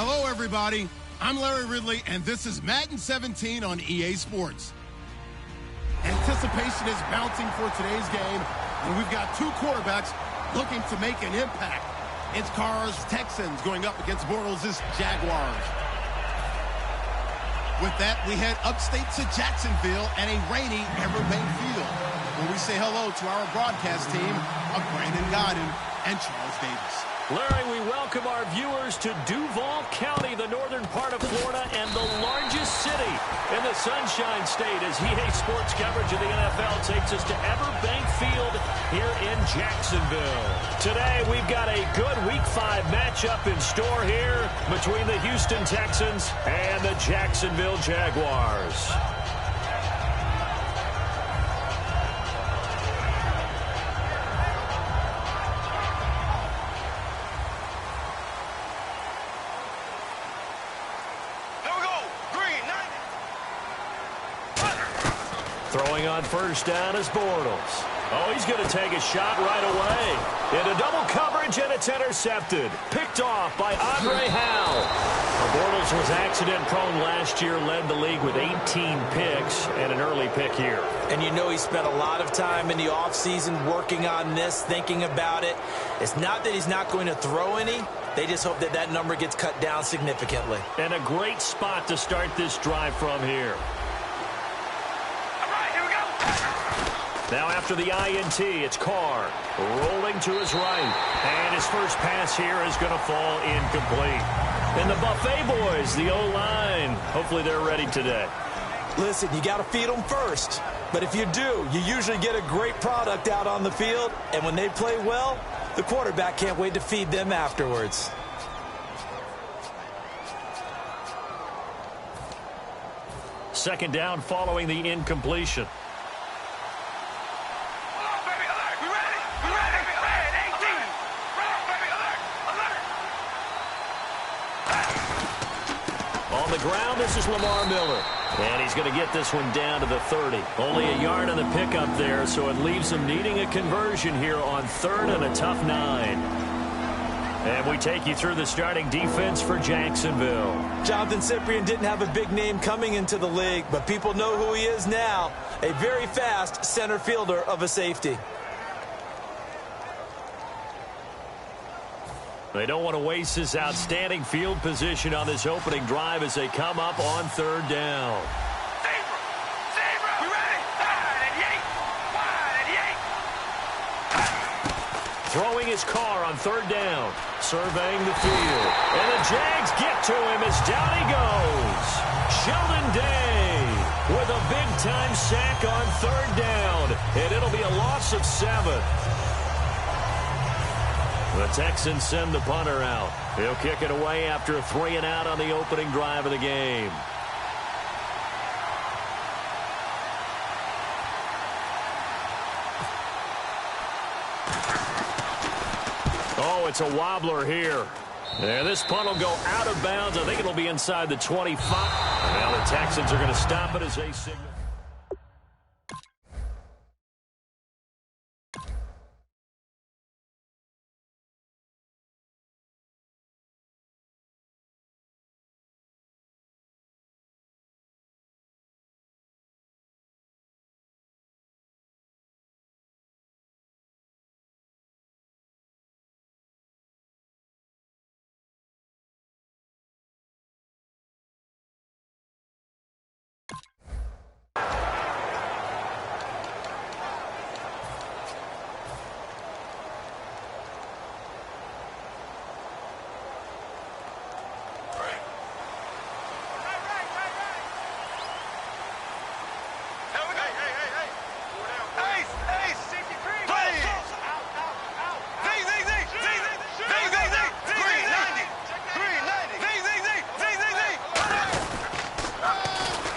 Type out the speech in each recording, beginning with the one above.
Hello, everybody. I'm Larry Ridley, and this is Madden 17 on EA Sports. Anticipation is mounting for today's game, and we've got two quarterbacks looking to make an impact. It's Carr's Texans going up against Bortles' Jaguars. With that, we head upstate to Jacksonville and a rainy Everbank Field, where we say hello to our broadcast team of Brandon Godden and Charles Davis. Larry, we welcome our viewers to Duval County, the northern part of Florida, and the largest city in the Sunshine State, as EA Sports coverage of the NFL takes us to Everbank Field here in Jacksonville. Today, we've got a good Week 5 matchup in store here between the Houston Texans and the Jacksonville Jaguars. Throwing on first down is Bortles. Oh, he's going to take a shot right away. Into double coverage, and it's intercepted. Picked off by Andre Howe. Bortles was accident-prone last year, led the league with 18 picks and an early pick here. And you know he spent a lot of time in the offseason working on this, thinking about it. It's not that he's not going to throw any. They just hope that that number gets cut down significantly. And a great spot to start this drive from here. All right, here we go. Now after the INT, it's Carr rolling to his right. And his first pass here is going to fall incomplete. And the Buffet boys, the O-line, hopefully they're ready today. Listen, you got to feed them first. But if you do, you usually get a great product out on the field. And when they play well, the quarterback can't wait to feed them afterwards. Second down following the incompletion. On the ground, this is Lamar Miller. And he's going to get this one down to the 30. Only a yard on the pickup there, so it leaves him needing a conversion here on 3rd and a tough 9. And we take you through the starting defense for Jacksonville. Jonathan Cyprien didn't have a big name coming into the league, but people know who he is now. A very fast center fielder of a safety. They don't want to waste this outstanding field position on this opening drive as they come up on 3rd down. Zebra, we ready? Wide and Throwing his car on 3rd down, surveying the field. And the Jags get to him as down he goes. Sheldon Day with a big-time sack on 3rd down. And it'll be a loss of 7. The Texans send the punter out. He'll kick it away after a 3-and-out on the opening drive of the game. Oh, it's a wobbler here. And this punt will go out of bounds. I think it'll be inside the 25. Now the Texans are going to stop it as they signal.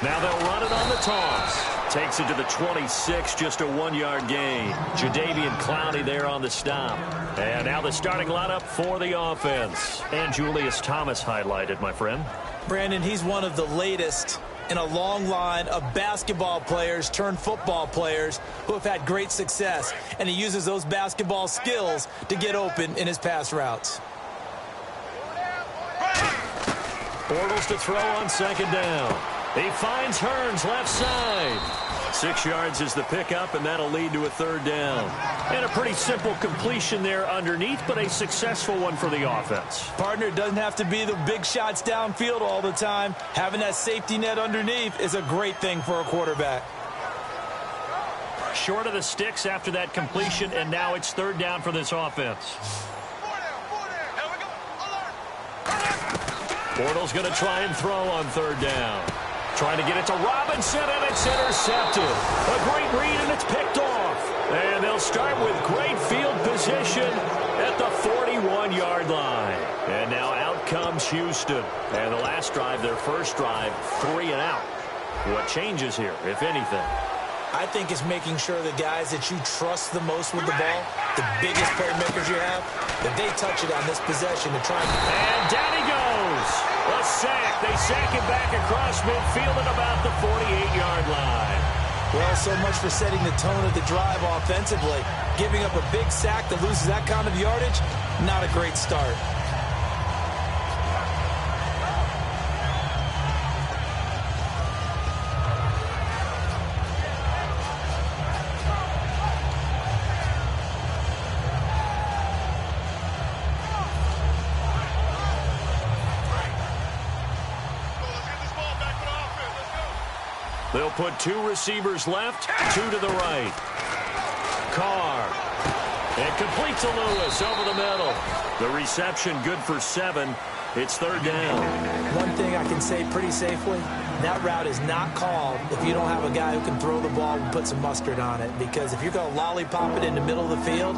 Now they'll run it on the toss. Takes it to the 26, just a 1-yard gain. Jadeveon Clowney there on the stop. And now the starting lineup for the offense. And Julius Thomas highlighted, my friend. Brandon, he's one of the latest in a long line of basketball players turned football players who have had great success. And he uses those basketball skills to get open in his pass routes. Bortles to throw on 2nd down. He finds Hearns left side. 6 yards is the pickup, and that'll lead to a 3rd down. And a pretty simple completion there underneath, but a successful one for the offense. Partner, it doesn't have to be the big shots downfield all the time. Having that safety net underneath is a great thing for a quarterback. Short of the sticks after that completion, and now it's 3rd down for this offense. Bortles going to try and throw on 3rd down. Trying to get it to Robinson, and it's intercepted. A great read, and it's picked off. And they'll start with great field position at the 41-yard line. And now out comes Houston. And the last drive, their first drive, 3-and-out. What changes here, if anything? I think it's making sure the guys that you trust the most with the ball, the biggest playmakers you have, that they touch it on this possession to try and down he goes. A sack. They sack it back across midfield at about the 48-yard line. Well, so much for setting the tone of the drive offensively. Giving up a big sack that loses that kind of yardage, not a great start. They'll put 2 receivers left, 2 to the right. Carr. It completes to Lewis over the middle. The reception good for 7. It's 3rd down. One thing I can say pretty safely, that route is not called if you don't have a guy who can throw the ball and put some mustard on it. Because if you're going to lollipop it in the middle of the field,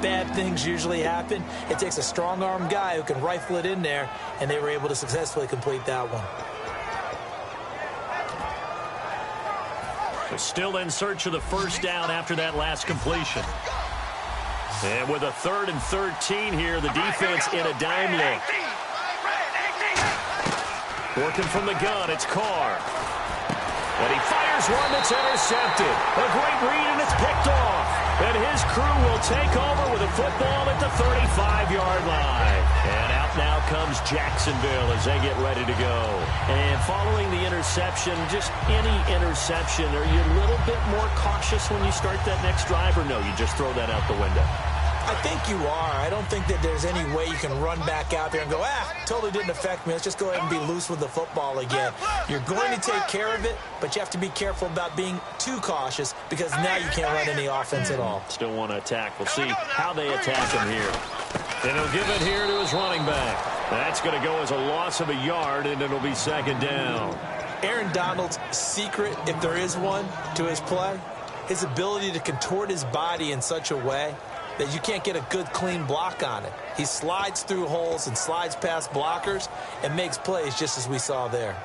bad things usually happen. It takes a strong-armed guy who can rifle it in there, and they were able to successfully complete that one. They're still in search of the 1st down after that last completion. And with a 3rd and 13 here, the defense in a dime look. Working from the gun, it's Carr. And he fires one that's intercepted. A great read, and it's picked off. And his crew will take over with a football at the 35-yard line. And out now comes Jacksonville as they get ready to go. And following the interception, just any interception, are you a little bit more cautious when you start that next drive, or no, you just throw that out the window? I think you are. I don't think that there's any way you can run back out there and go, totally didn't affect me. Let's just go ahead and be loose with the football again. You're going to take care of it, but you have to be careful about being too cautious because now you can't run any offense at all. Still want to attack. We'll see how they attack him here. And he'll give it here to his running back. That's going to go as a loss of a yard, and it'll be 2nd down. Aaron Donald's secret, if there is one, to his play, his ability to contort his body in such a way that you can't get a good, clean block on it. He slides through holes and slides past blockers and makes plays just as we saw there.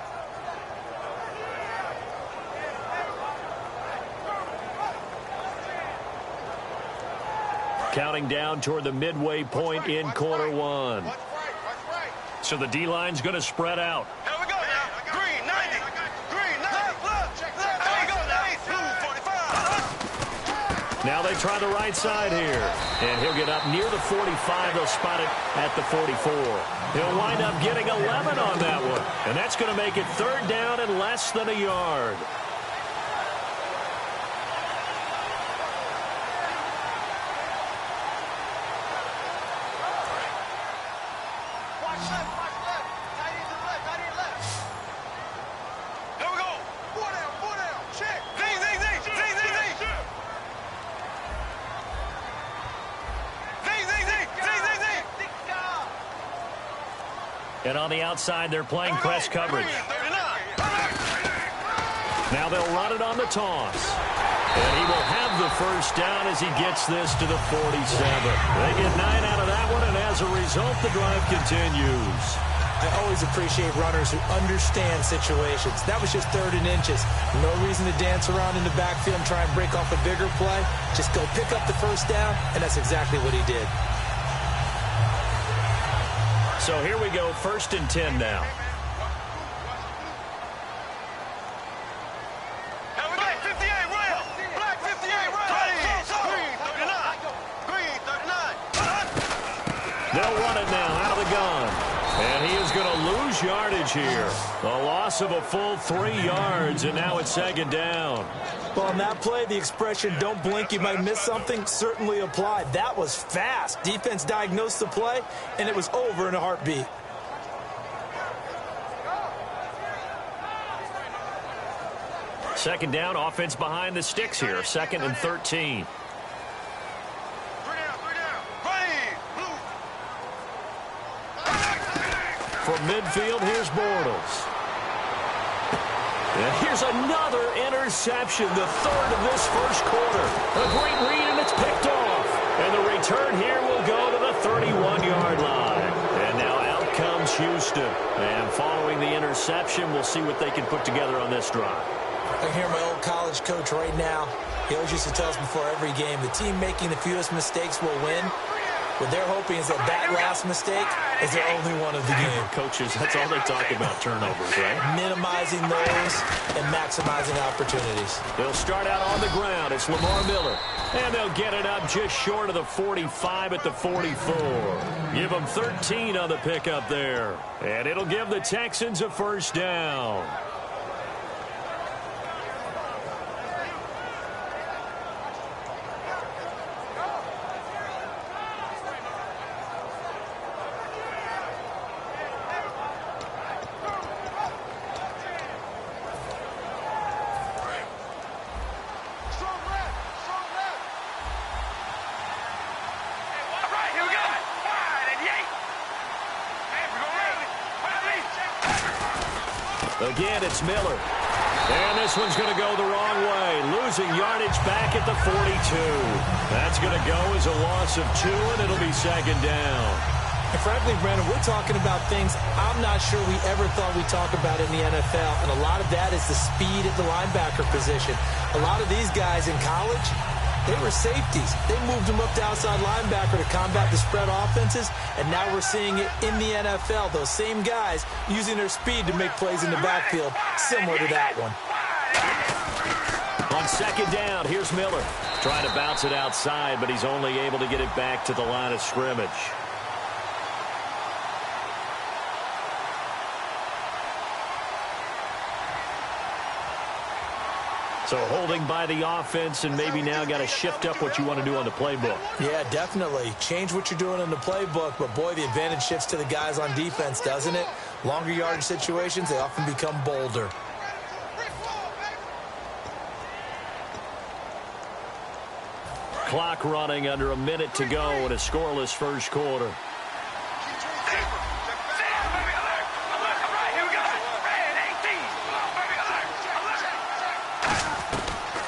Counting down toward the midway point in quarter 1. So the D-line's going to spread out. Here we go now. Green, 90. Green, 90. There we go now. Blue, 45. Now they try the right side here. And he'll get up near the 45. They'll spot it at the 44. He'll wind up getting 11 on that one. And that's going to make it 3rd down and less than a yard. And on the outside, they're playing press coverage. Now they'll run it on the toss. And he will have the 1st down as he gets this to the 47. They get 9 out of that one, and as a result, the drive continues. I always appreciate runners who understand situations. That was just 3rd and inches. No reason to dance around in the backfield and try and break off a bigger play. Just go pick up the 1st down, and that's exactly what he did. So here we go, 1st and 10 now. Black 58, rail. Black 58, rail. Green 39. They'll run it now out of the gun. And he is going to lose yardage here. A loss of a full 3 yards, and now it's 2nd down. Well, on that play, the expression, don't blink, you might miss something, certainly applied. That was fast. Defense diagnosed the play, and it was over in a heartbeat. Second down, offense behind the sticks here. 2nd and 13. From midfield, here's Bortles. And here's another interception, the 3rd of this 1st quarter. A great read, and it's picked off. And the return here will go to the 31-yard line. And now out comes Houston. And following the interception, we'll see what they can put together on this drive. I hear my old college coach right now. He always used to tell us before every game, the team making the fewest mistakes will win. What they're hoping is that last mistake is their only one of the game. Coaches, that's all they talk about, turnovers, right? Minimizing those and maximizing opportunities. They'll start out on the ground. It's Lamar Miller. And they'll get it up just short of the 45 at the 44. Give them 13 on the pickup there. And it'll give the Texans a 1st down. Again, it's Miller. And this one's going to go the wrong way. Losing yardage back at the 42. That's going to go as a loss of 2, and it'll be second down. And frankly, Brandon, we're talking about things I'm not sure we ever thought we'd talk about in the NFL. And a lot of that is the speed at the linebacker position. A lot of these guys in college, they were safeties. They moved them up to outside linebacker to combat the spread offenses. And now we're seeing it in the NFL. Those same guys using their speed to make plays in the backfield, similar to that one. On second down, here's Miller. Trying to bounce it outside, but he's only able to get it back to the line of scrimmage. So holding by the offense, and maybe now got to shift up what you want to do on the playbook. Yeah, definitely. Change what you're doing in the playbook, but boy, the advantage shifts to the guys on defense, doesn't it? Longer yardage situations, they often become bolder. Clock running, under a minute to go in a scoreless first quarter.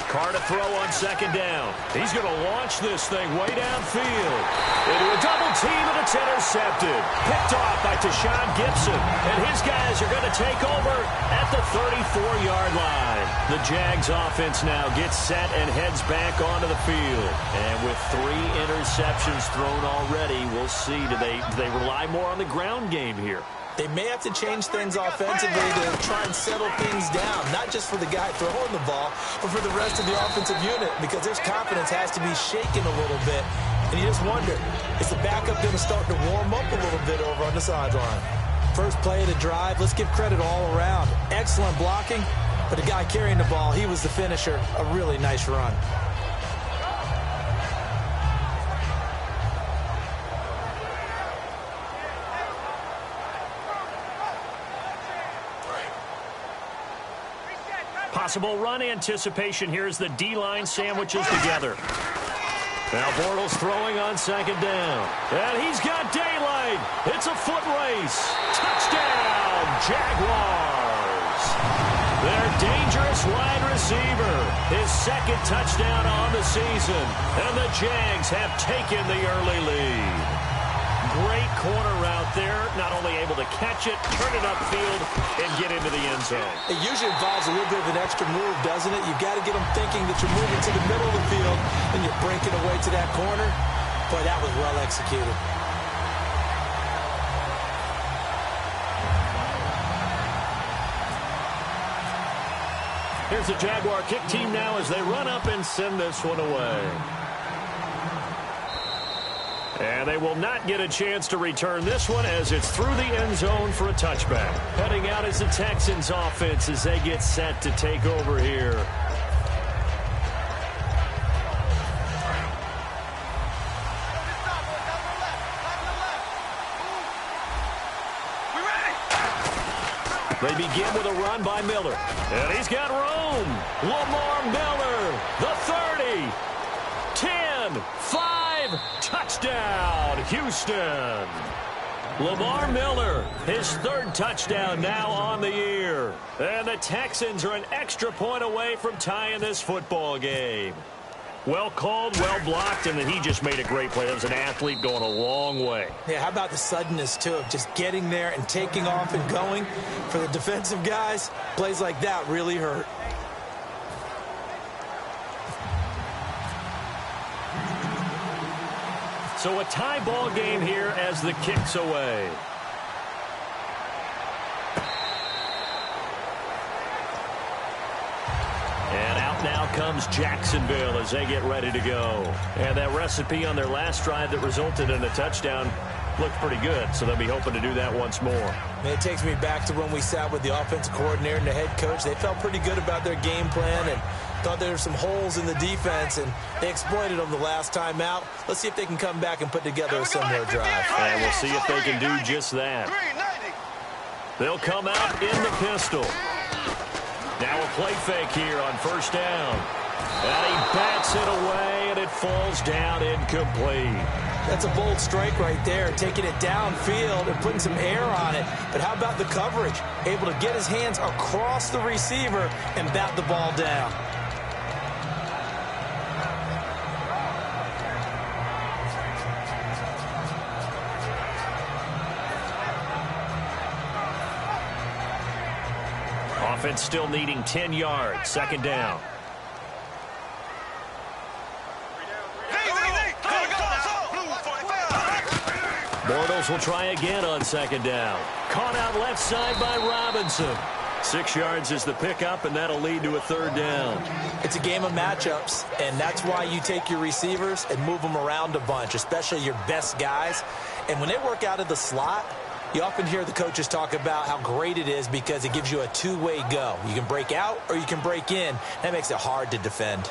Carr to throw on second down. He's going to launch this thing way downfield. Into a double team, and it's intercepted. Picked off by Tashawn Gibson. And his guys are going to take over at the 34-yard line. The Jags offense now gets set and heads back onto the field. And with 3 interceptions thrown already, we'll see. Do they rely more on the ground game here? They may have to change things offensively to try and settle things down, not just for the guy throwing the ball, but for the rest of the offensive unit, because their confidence has to be shaken a little bit. And you just wonder, is the backup going to start to warm up a little bit over on the sideline? First play of the drive, let's give credit all around. Excellent blocking, but the guy carrying the ball, he was the finisher. A really nice run. Possible run anticipation here as the D-line sandwiches together. Now Bortles throwing on second down. And he's got daylight. It's a foot race. Touchdown, Jaguars. Their dangerous wide receiver. His second touchdown on the season. And the Jags have taken the early lead. Great corner route there. Not only able to catch it, turn it upfield, and get into the end zone. It usually involves a little bit of an extra move, doesn't it? You've got to get them thinking that you're moving to the middle of the field, and you're breaking away to that corner. Boy, that was well executed. Here's the Jaguar kick team now as they run up and send this one away. And they will not get a chance to return this one as it's through the end zone for a touchback. Heading out is the Texans offense as they get set to take over here. They begin with a run by Miller. And he's got room. Lamar Miller, the 30, 10, 5, touchdown, Houston. Lamar Miller, his 3rd touchdown now on the year. And the Texans are an extra point away from tying this football game. Well called, well blocked, and then he just made a great play. That was an athlete going a long way. Yeah, how about the suddenness, too, of just getting there and taking off and going? For the defensive guys, plays like that really hurt. So a tie ball game here as the kick's away. And out now comes Jacksonville as they get ready to go. And that recipe on their last drive that resulted in a touchdown looked pretty good, so they'll be hoping to do that once more. And it takes me back to when we sat with the offensive coordinator and the head coach. They felt pretty good about their game plan and thought there were some holes in the defense, and they exploited them the last time out. Let's see if they can come back and put together a similar drive. And we'll see if they can do just that. They'll come out in the pistol. Now a play fake here on first down. And he bats it away, and it falls down incomplete. That's a bold strike right there, taking it downfield and putting some air on it. But how about the coverage? Able to get his hands across the receiver and bat the ball down. Offense still needing 10 yards. Second down. Bortles will try again on second down. Caught out left side by Robinson. 6 yards is the pickup, and that'll lead to a third down. It's a game of matchups, and that's why you take your receivers and move them around a bunch, especially your best guys. And when they work out of the slot, you often hear the coaches talk about how great it is because it gives you a two-way go. You can break out or you can break in. That makes it hard to defend.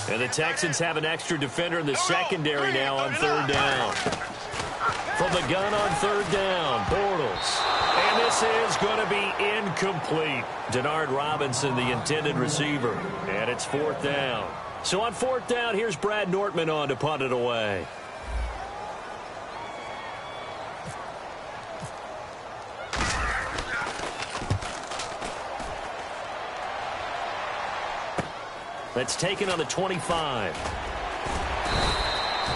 And the Texans have an extra defender in the secondary now on third down. From the gun on third down, Bortles. And this is going to be incomplete. Denard Robinson, the intended receiver. And it's fourth down. So on fourth down, here's Brad Nortman on to punt it away. That's taken on the 25.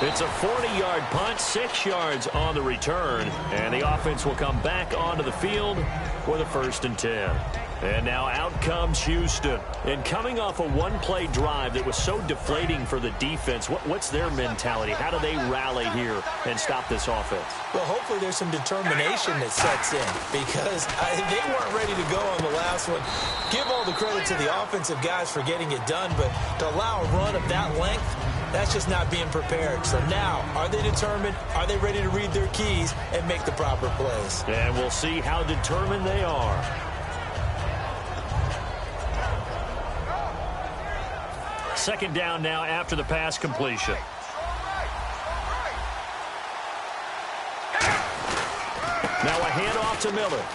It's a 40-yard punt, 6 yards on the return, and the offense will come back onto the field for the 1st and 10. And now out comes Houston. And coming off a one-play drive that was so deflating for the defense, what's their mentality? How do they rally here and stop this offense? Well, hopefully there's some determination that sets in because they weren't ready to go on the last one. Give all the credit to the offensive guys for getting it done, but to allow a run of that length, that's just not being prepared. So now, are they determined? Are they ready to read their keys and make the proper plays? And we'll see how determined they are. Second down now after the pass completion. Now a handoff to Miller.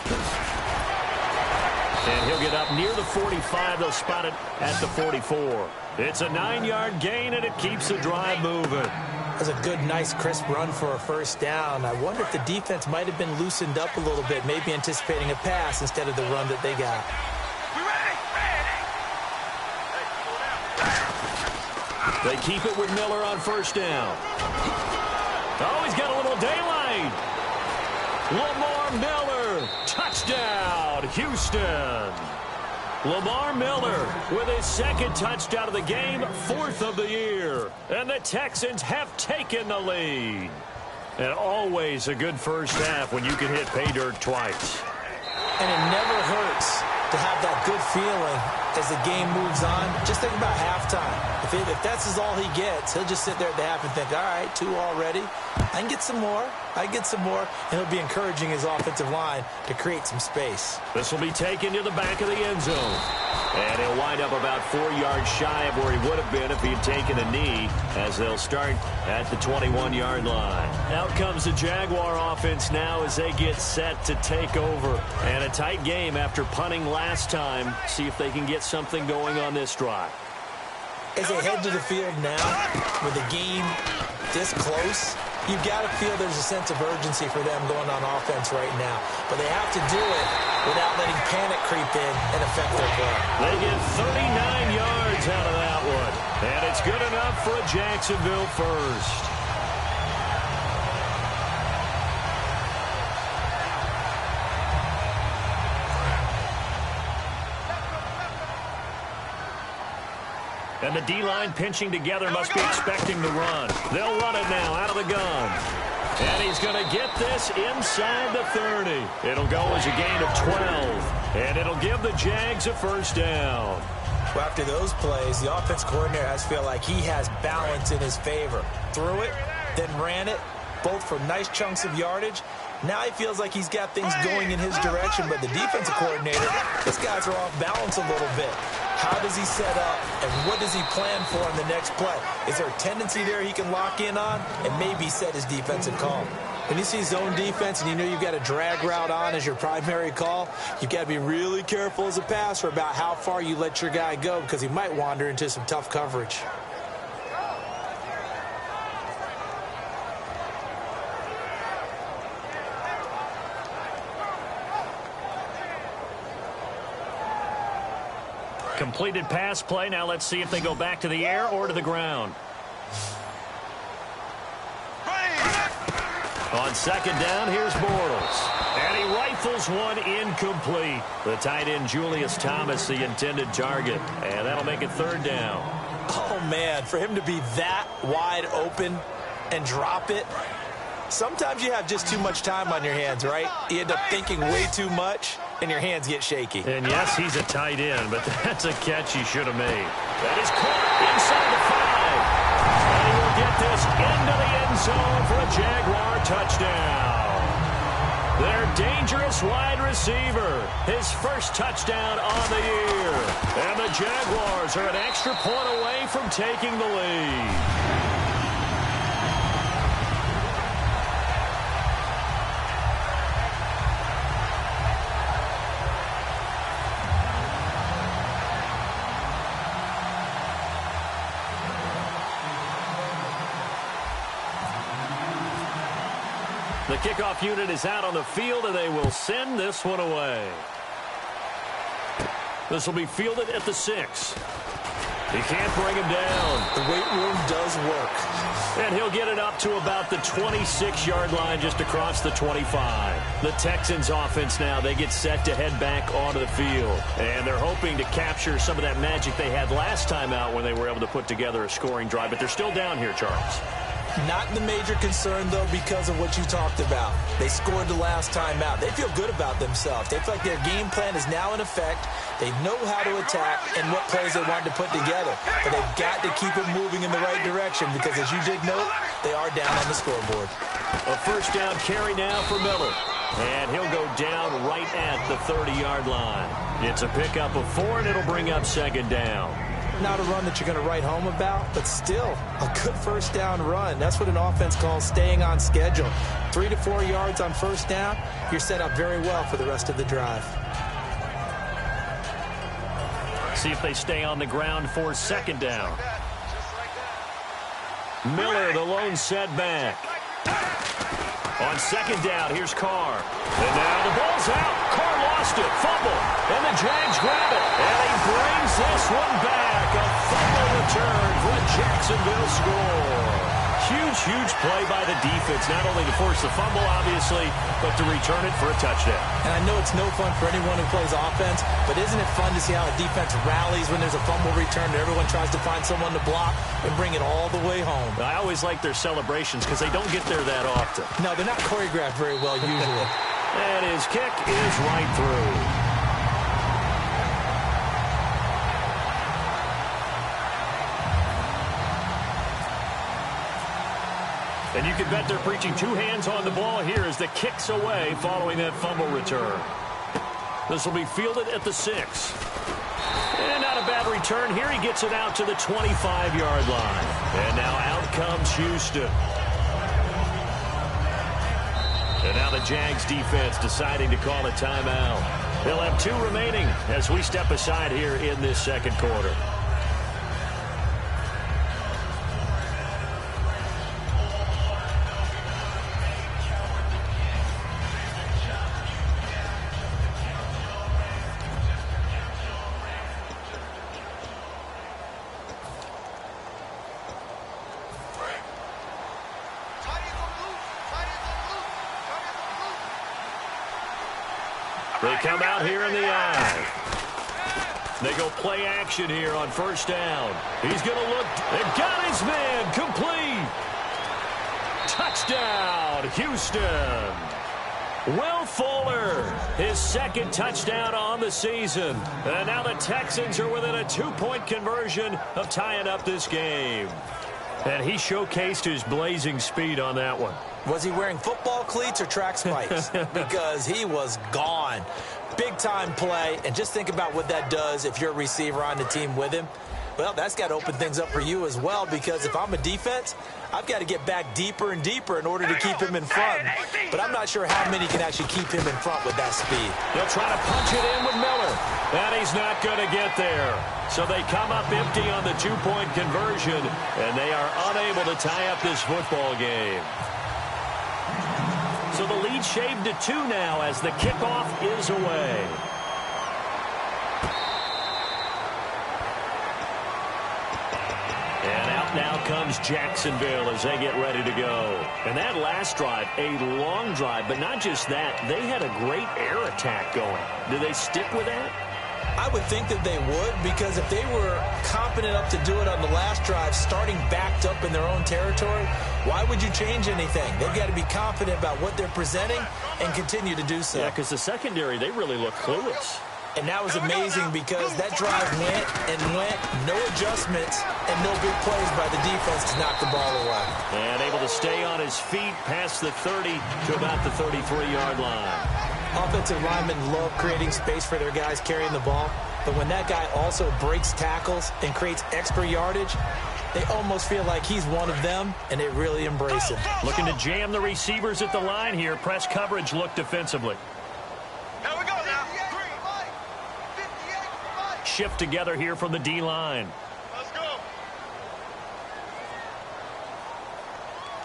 And he'll get up near the 45. They'll spot it at the 44. It's a 9-yard gain, and it keeps the drive moving. That's a good, nice, crisp run for a first down. I wonder if the defense might have been loosened up a little bit, maybe anticipating a pass instead of the run that they got. They keep it with Miller on first down. Oh, he's got a little daylight. Lamar Miller, touchdown, Houston. Lamar Miller with his second touchdown of the game, 4th of the year. And the Texans have taken the lead. And always a good first half when you can hit pay dirt twice. And it never hurts to have that good feeling as the game moves on. Just think about halftime. If that's all he gets, he'll just sit there at the half and think, all right, 2 already. I can get some more. And he'll be encouraging his offensive line to create some space. This will be taken to the back of the end zone. And he'll wind up about 4 yards shy of where he would have been if he had taken a knee, as they'll start at the 21-yard line. Out comes the Jaguar offense now as they get set to take over. And a tight game after punting last time. See if they can get something going on this drive. As they head to the field now, with the game this close, you've got to feel there's a sense of urgency for them going on offense right now. But they have to do it without letting panic creep in and affect their play. They get 39 yards out of that one. And it's good enough for a Jacksonville first. And the D-line pinching together must be expecting the run. They'll run it now out of the gun. And he's going to get this inside the 30. It'll go as a gain of 12. And it'll give the Jags a first down. Well, after those plays, the offense coordinator has to feel like he has balance in his favor. Threw it, then ran it, both for nice chunks of yardage, Now he feels like he's got things going in his direction, but the defensive coordinator, his guys are off balance a little bit. How does he set up, and what does he plan for on the next play? Is there a tendency there he can lock in on and maybe set his defensive call? When you see zone defense and you know you've got a drag route on as your primary call, you've got to be really careful as a passer about how far you let your guy go because he might wander into some tough coverage. Completed pass play. Now let's see if they go back to the air or to the ground. On second down, here's Bortles. And he rifles one incomplete. The tight end, Julius Thomas, the intended target. And that'll make it third down. Oh, man, for him to be that wide open and drop it. Sometimes you have just too much time on your hands, right? You end up thinking way too much, and your hands get shaky. And yes, he's a tight end, but that's a catch he should have made. That is caught inside the 5. And he will get this into the end zone for a Jaguar touchdown. Their dangerous wide receiver, his first touchdown on the year. And the Jaguars are an extra point away from taking the lead. The kickoff unit is out on the field, and they will send this one away. This will be fielded at the 6. He can't bring him down. The weight room does work. And he'll get it up to about the 26-yard line, just across the 25. The Texans offense now, they get set to head back onto the field. And they're hoping to capture some of that magic they had last time out when they were able to put together a scoring drive. But they're still down here, Charles. Not the major concern, though, because of what you talked about. They scored the last time out. They feel good about themselves. They feel like their game plan is now in effect. They know how to attack and what plays they want to put together. But they've got to keep it moving in the right direction because, as you did note, they are down on the scoreboard. A first down carry now for Miller. And he'll go down right at the 30-yard line. It's a pickup of 4, and it'll bring up second down. Not a run that you're going to write home about, but still a good first down run. That's what an offense calls staying on schedule. 3 to 4 yards on first down, you're set up very well for the rest of the drive. See if they stay on the ground for second down. Miller, the lone setback. On second down, here's Carr. And now the ball's out. Carr lost it. Fumble. And the Jags grab it. And he brings this one back. A fumble return for a Jacksonville score. Huge, huge play by the defense. Not only to force the fumble, obviously, but to return it for a touchdown. And I know it's no fun for anyone who plays offense, but isn't it fun to see how a defense rallies when there's a fumble return and everyone tries to find someone to block and bring it all the way home? I always like their celebrations because they don't get there that often. No, they're not choreographed very well usually. And his kick is right through. And you can bet they're preaching 2 hands on the ball here as the kick's away following that fumble return. This will be fielded at the 6. And not a bad return here. He gets it out to the 25-yard line. And now out comes Houston. And now the Jags defense deciding to call a timeout. They'll have 2 remaining as we step aside here in this second quarter. They come out here in the eye. They go play action here on first down. He's going to look. They've got his man complete. Touchdown, Houston. Will Fuller, his second touchdown on the season. And now the Texans are within a 2-point conversion of tying up this game. And he showcased his blazing speed on that one. Was he wearing football cleats or track spikes? Because he was gone. Big-time play, and just think about what that does if you're a receiver on the team with him. Well, that's got to open things up for you as well, because if I'm a defense, I've got to get back deeper and deeper in order to keep him in front. But I'm not sure how many can actually keep him in front with that speed. They'll try to punch it in with Miller, and he's not going to get there. So they come up empty on the two-point conversion, and they are unable to tie up this football game. So the lead shaved to 2 now as the kickoff is away. And out now comes Jacksonville as they get ready to go. And that last drive, a long drive, but not just that, they had a great air attack going. Do they stick with that? I would think that they would, because if they were competent enough to do it on the last drive, starting backed up in their own territory, why would you change anything? They've got to be confident about what they're presenting and continue to do so. Yeah, because the secondary, they really look clueless. And that was amazing because that drive went and went, no adjustments, and no big plays by the defense to knock the ball away. And able to stay on his feet past the 30 to about the 33-yard line. Offensive linemen love creating space for their guys carrying the ball, but when that guy also breaks tackles and creates extra yardage, they almost feel like he's one of them, and they really embrace him. Looking to jam the receivers at the line here. Press coverage look defensively. Here we go now. Shift together here from the D-line. Let's go.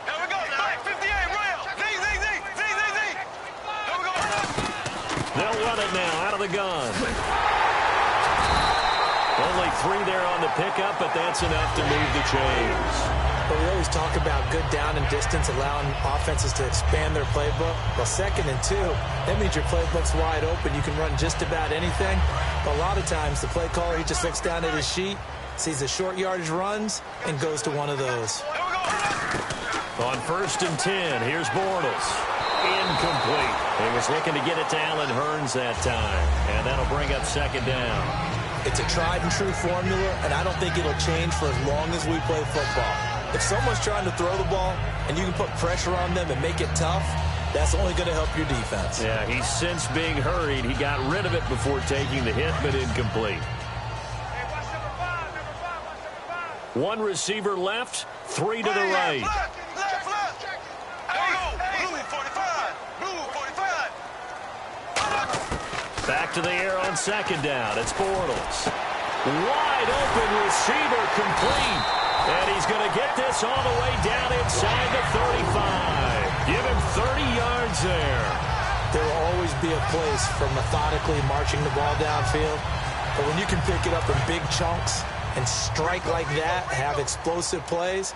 Here we go now. 58, rail. Z. Here we go. They'll run it now out of the gun. Only 3 there on the pickup, but that's enough to move the chains. But we always talk about good down and distance, allowing offenses to expand their playbook. Well, 2nd and 2, that means your playbook's wide open. You can run just about anything. But a lot of times, the play caller, he just looks down at his sheet, sees the short yardage runs, and goes to one of those. On 1st and 10, here's Bortles. Incomplete. He was looking to get it to Allen Hurns that time. And that'll bring up 2nd down. It's a tried-and-true formula, and I don't think it'll change for as long as we play football. If someone's trying to throw the ball and you can put pressure on them and make it tough, that's only going to help your defense. Yeah, he's since being hurried. He got rid of it before taking the hit, but incomplete. One receiver left, 3 to the right. Left. Blue 45. Back to the air on 2nd down. It's Bortles. Wide open receiver complete. And he's going to get this all the way down inside the 35. Give him 30 yards there. There will always be a place for methodically marching the ball downfield. But when you can pick it up in big chunks and strike like that, have explosive plays,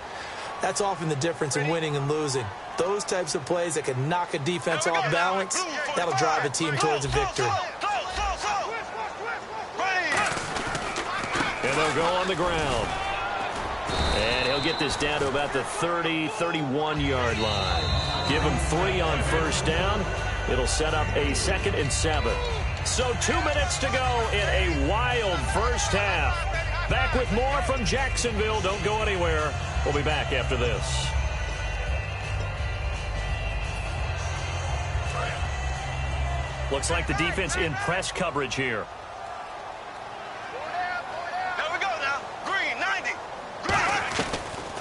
that's often the difference in winning and losing. Those types of plays that can knock a defense off balance, that'll drive a team towards a victory. And they'll go on the ground. And he'll get this down to about the 30, 31-yard line. Give him 3 on 1st down. It'll set up a 2nd and 7. So 2 minutes to go in a wild first half. Back with more from Jacksonville. Don't go anywhere. We'll be back after this. Looks like the defense in press coverage here. Here we go now. Green 90.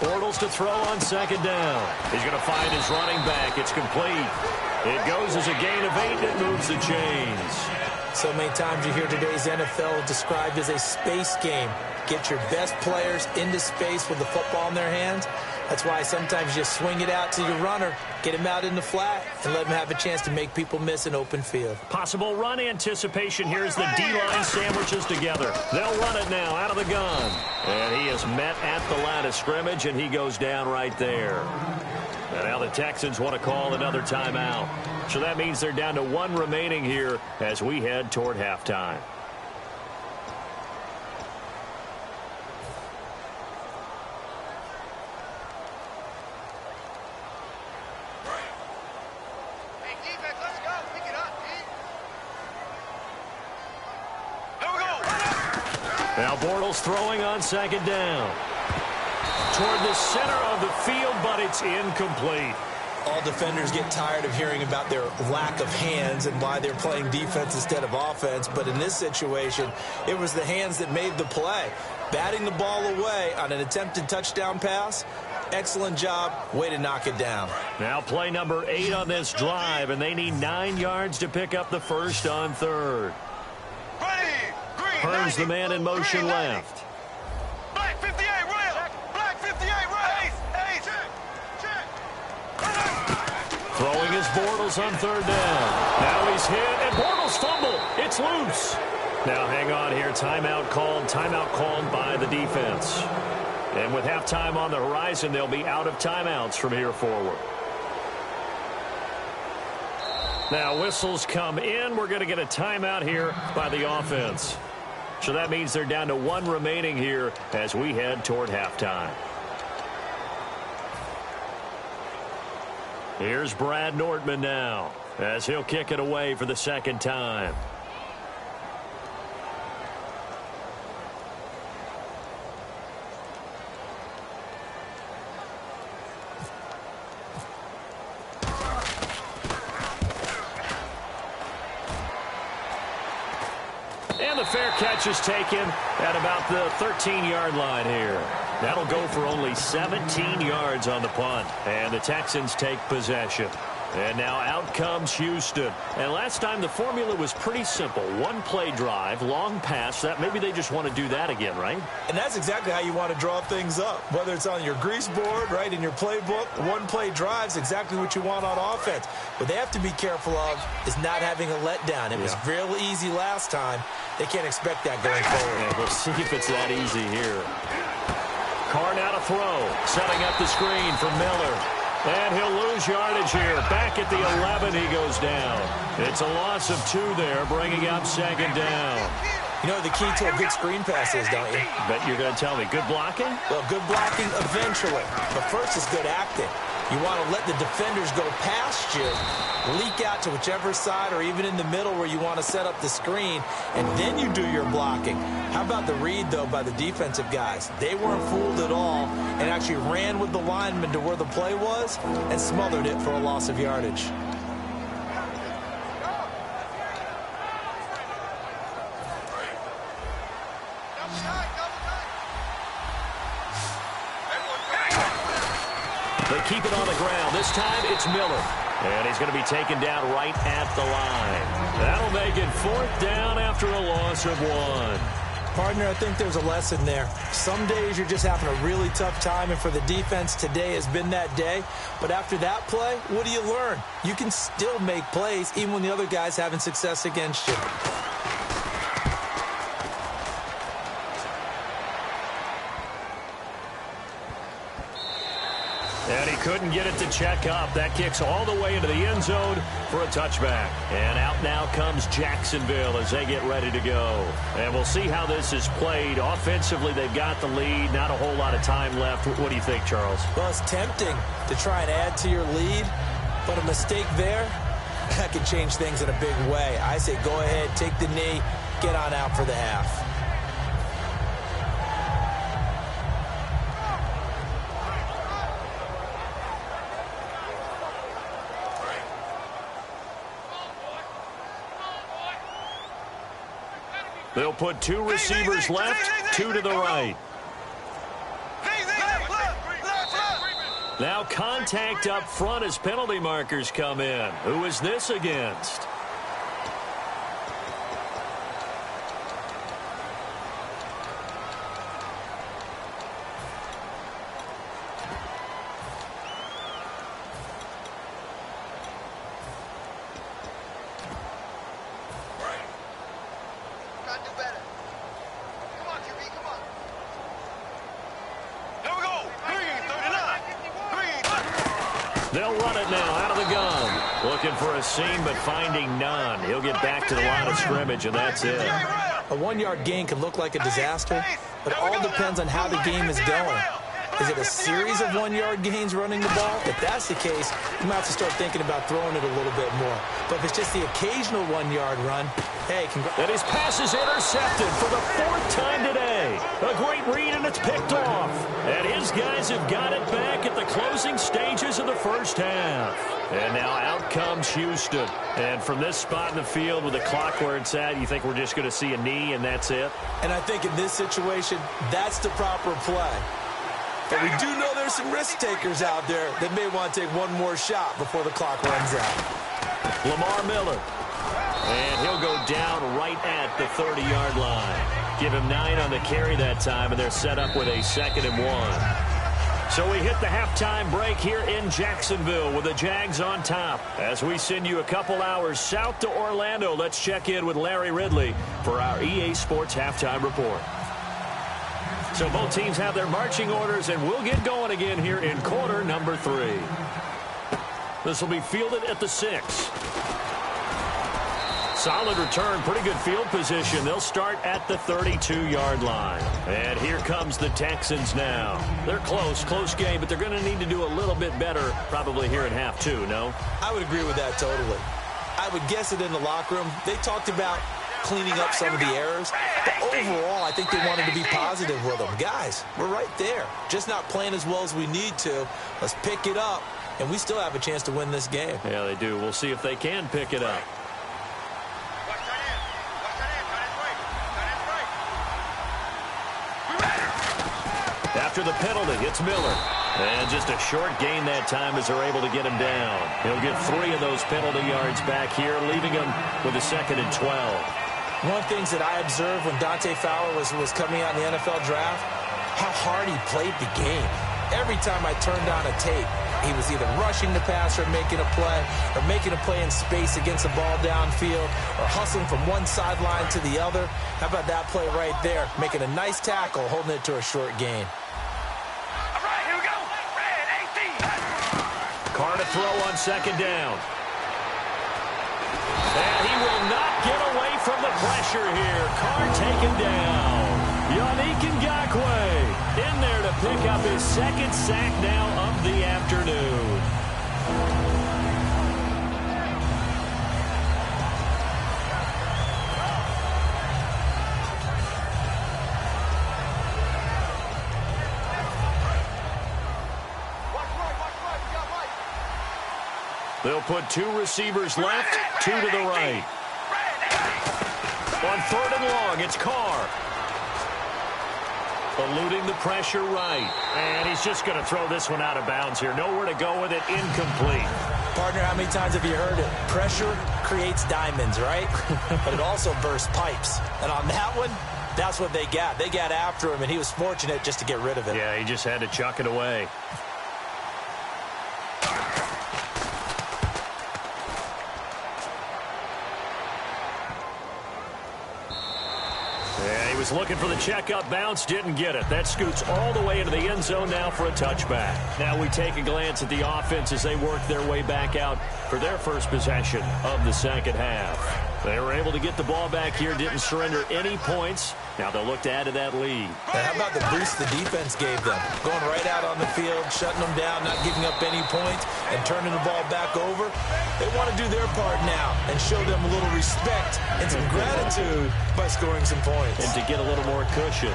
Bortles to throw on 2nd down. He's going to find his running back. It's complete. It goes as a gain of 8, and it moves the chains. So many times you hear today's NFL described as a space game. Get your best players into space with the football in their hands. That's why sometimes you swing it out to your runner, get him out in the flat, and let him have a chance to make people miss an open field. Possible run anticipation. Here's the D-line sandwiches together. They'll run it now out of the gun. And he is met at the line of scrimmage, and he goes down right there. And now the Texans want to call another timeout. So that means they're down to 1 remaining here as we head toward halftime. Now Bortles throwing on 2nd down. Toward the center of the field, but it's incomplete. all defenders get tired of hearing about their lack of hands and why they're playing defense instead of offense. But in this situation, it was the hands that made the play. Batting the ball away on an attempted touchdown pass, excellent job. Way to knock it down. Now play number 8 on this drive, and they need 9 yards to pick up the first on third. Hearns the man in motion left. Black 58, rail. Black 58, rail. Throwing his Bortles on third down. Now he's hit, and Bortles fumble. It's loose. Now hang on here. Timeout called by the defense. And with halftime on the horizon, they'll be out of timeouts from here forward. Now whistles come in. We're going to get a timeout here by the offense. So that means they're down to 1 remaining here as we head toward halftime. Here's Brad Nordman now as he'll kick it away for the second time. And the fair catch is taken at about the 13-yard line here. That'll go for only 17 yards on the punt. And the Texans take possession. And now out comes Houston. And last time the formula was pretty simple. 1-play drive, long pass. That maybe they just want to do that again, right? And that's exactly how you want to draw things up. Whether it's on your grease board, right, in your playbook, 1-play drive's exactly what you want on offense. What they have to be careful of is not having a letdown. It was real easy last time. They can't expect that going forward. And we'll see if it's that easy here. Carr now to throw. Setting up the screen for Miller. And he'll lose yardage here. Back at the 11, he goes down. It's a loss of 2 there, bringing up second down. You know the key to a good screen pass is, don't you? Bet you're going to tell me. Good blocking? Well, good blocking eventually. But first is good acting. You want to let the defenders go past you, leak out to whichever side or even in the middle where you want to set up the screen, and then you do your blocking. How about the read, though, by the defensive guys? They weren't fooled at all and actually ran with the lineman to where the play was and smothered it for a loss of yardage. They keep it on the ground. This time it's Miller. And he's going to be taken down right at the line. That'll make it 4th down after a loss of 1. Partner, I think there's a lesson there. Some days you're just having a really tough time, and for the defense, today has been that day. But after that play, what do you learn? You can still make plays even when the other guy's having success against you. And he couldn't get it to check up. That kicks all the way into the end zone for a touchback. And out now comes Jacksonville as they get ready to go. And we'll see how this is played. Offensively, they've got the lead. Not a whole lot of time left. What do you think, Charles? Well, it's tempting to try and add to your lead, but a mistake there, that could change things in a big way. I say go ahead, take the knee, get on out for the half. They'll put 2 receivers left, 2 to the right. Now contact up front as penalty markers come in. Who is this against? They'll run it now out of the gun. Looking for a seam, but finding none. He'll get back to the line of scrimmage, and that's it. A 1-yard gain can look like a disaster, but it all depends on how the game is going. Is it a series of 1-yard gains running the ball? If that's the case, you might have to start thinking about throwing it a little bit more. But if it's just the occasional 1-yard run, Hey, and his pass is intercepted for the 4th time today. A great read, and it's picked off. And his guys have got it back at the closing stages of the first half. And now out comes Houston. And from this spot in the field with the clock where it's at, you think we're just going to see a knee and that's it? And I think in this situation, that's the proper play. But we do know there's some risk takers out there that may want to take one more shot before the clock runs out. Lamar Miller. And he'll go down right at the 30-yard line. Give him 9 on the carry that time, and they're set up with a 2nd and 1. So we hit the halftime break here in Jacksonville with the Jags on top. As we send you a couple hours south to Orlando, let's check in with Larry Ridley for our EA Sports Halftime Report. So both teams have their marching orders, and we'll get going again here in quarter number 3. This will be fielded at the 6. Solid return, pretty good field position. They'll start at the 32-yard line. And here comes the Texans now. They're close game, but they're going to need to do a little bit better probably here in half 2, no? I would agree with that totally. I would guess it in the locker room. They talked about cleaning up some of the errors, but overall, I think they wanted to be positive with them. Guys, we're right there. Just not playing as well as we need to. Let's pick it up, and we still have a chance to win this game. Yeah, they do. We'll see if they can pick it up. After the penalty, it's Miller. And just a short gain that time as they're able to get him down. He'll get 3 of those penalty yards back here, leaving him with a 2nd and 12. One of the things that I observed when Dante Fowler was coming out in the NFL draft, how hard he played the game. Every time I turned on a tape, he was either rushing the passer, making a play, or making a play in space against the ball downfield, or hustling from one sideline to the other. How about that play right there? Making a nice tackle, holding it to a short gain. All right, here we go. Red 18. Carr to throw on 2nd down. And he will not get away from the pressure here. Carr taken down. Yannick Ngakoue in there to pick up his 2nd sack now of the afternoon. They'll put 2 receivers left, 2 to the right. On 3rd and long, it's Carr. Eluding the pressure right. And he's just going to throw this one out of bounds here. Nowhere to go with it. Incomplete. Partner, how many times have you heard it? Pressure creates diamonds, right? But it also bursts pipes. And on that one, that's what they got. They got after him, and he was fortunate just to get rid of it. Yeah, he just had to chuck it away. Looking for the checkup bounce, didn't get it. That scoots all the way into the end zone now for a touchback. Now we take a glance at the offense as they work their way back out for their first possession of the 2nd half. They were able to get the ball back here, didn't surrender any points. Now they'll look to add to that lead. And how about the boost the defense gave them? Going right out on the field, shutting them down, not giving up any points, and turning the ball back over. They want to do their part now and show them a little respect and some gratitude by scoring some points. And to get a little more cushion.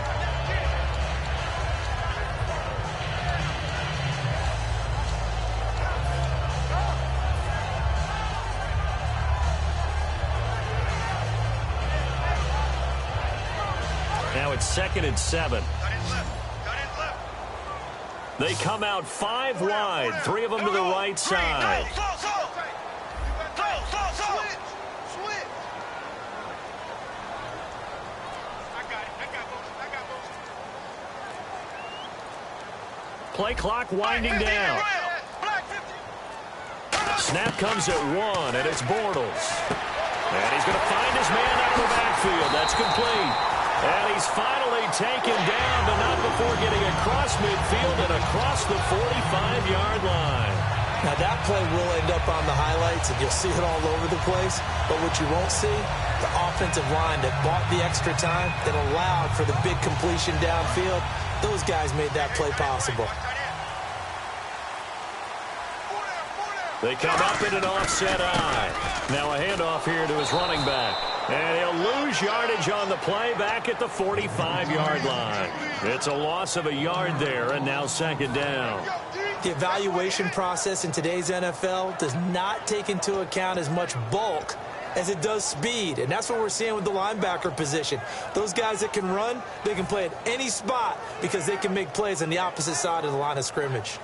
Now it's 2nd and 7. They come out 5 wide, 3 of them to the right side. Play clock winding down. Snap comes at 1, and it's Bortles. And he's going to find his man out of the backfield. That's complete. And he's finally taken down, but not before getting across midfield and across the 45-yard line. Now, that play will end up on the highlights, and you'll see it all over the place. But what you won't see, the offensive line that bought the extra time, that allowed for the big completion downfield, those guys made that play possible. They come up in an offset eye. Now a handoff here to his running back. And he'll lose yardage on the play back at the 45-yard line. It's a loss of a yard there, and now second down. The evaluation process in today's NFL does not take into account as much bulk as it does speed, and that's what we're seeing with the linebacker position. Those guys that can run, they can play at any spot because they can make plays on the opposite side of the line of scrimmage.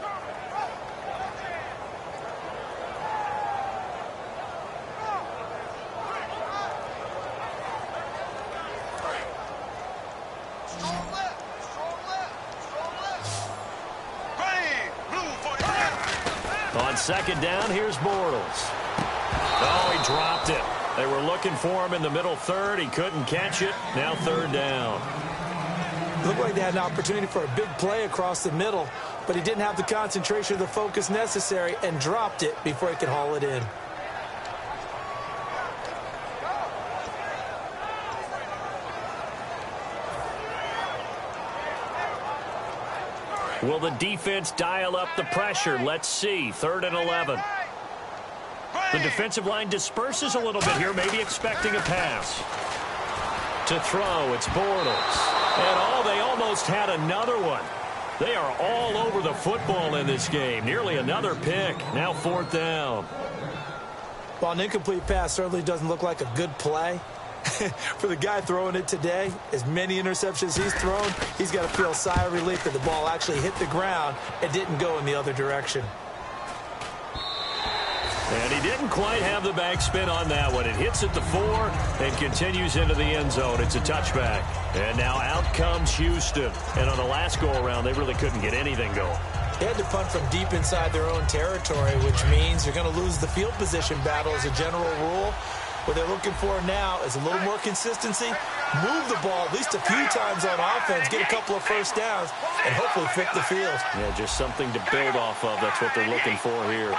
On second down, here's Bortles. Oh, he dropped it. They were looking for him in the middle third. He couldn't catch it. Now third down. Looked like they had an opportunity for a big play across the middle, but he didn't have the concentration or the focus necessary and dropped it before he could haul it in. Will the defense dial up the pressure? Let's see. 3rd and 11. The defensive line disperses a little bit here, maybe expecting a pass. To throw, it's Bortles. And they almost had another one. They are all over the football in this game. Nearly another pick. Now 4th down. While an incomplete pass certainly doesn't look like a good play, for the guy throwing it today, as many interceptions he's thrown, he's got to feel a sigh of relief that the ball actually hit the ground and didn't go in the other direction. And he didn't quite have the backspin on that one. It hits at the 4 and continues into the end zone. It's a touchback. And now out comes Houston. And on the last go-around, they really couldn't get anything going. They had to punt from deep inside their own territory, which means you're going to lose the field position battle as a general rule. What they're looking for now is a little more consistency, move the ball at least a few times on offense, get a couple of first downs, and hopefully flip the field. Yeah, just something to build off of. That's what they're looking for here.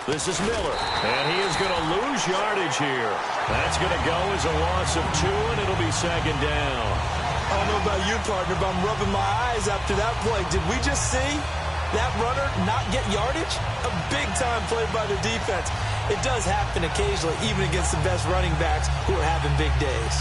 This is Miller, and he is going to lose yardage here. That's going to go as a loss of 2, and it'll be second down. I don't know about you, partner, but I'm rubbing my eyes after that play. Did we just see that runner not get yardage? A big-time play by the defense. It does happen occasionally, even against the best running backs who are having big days.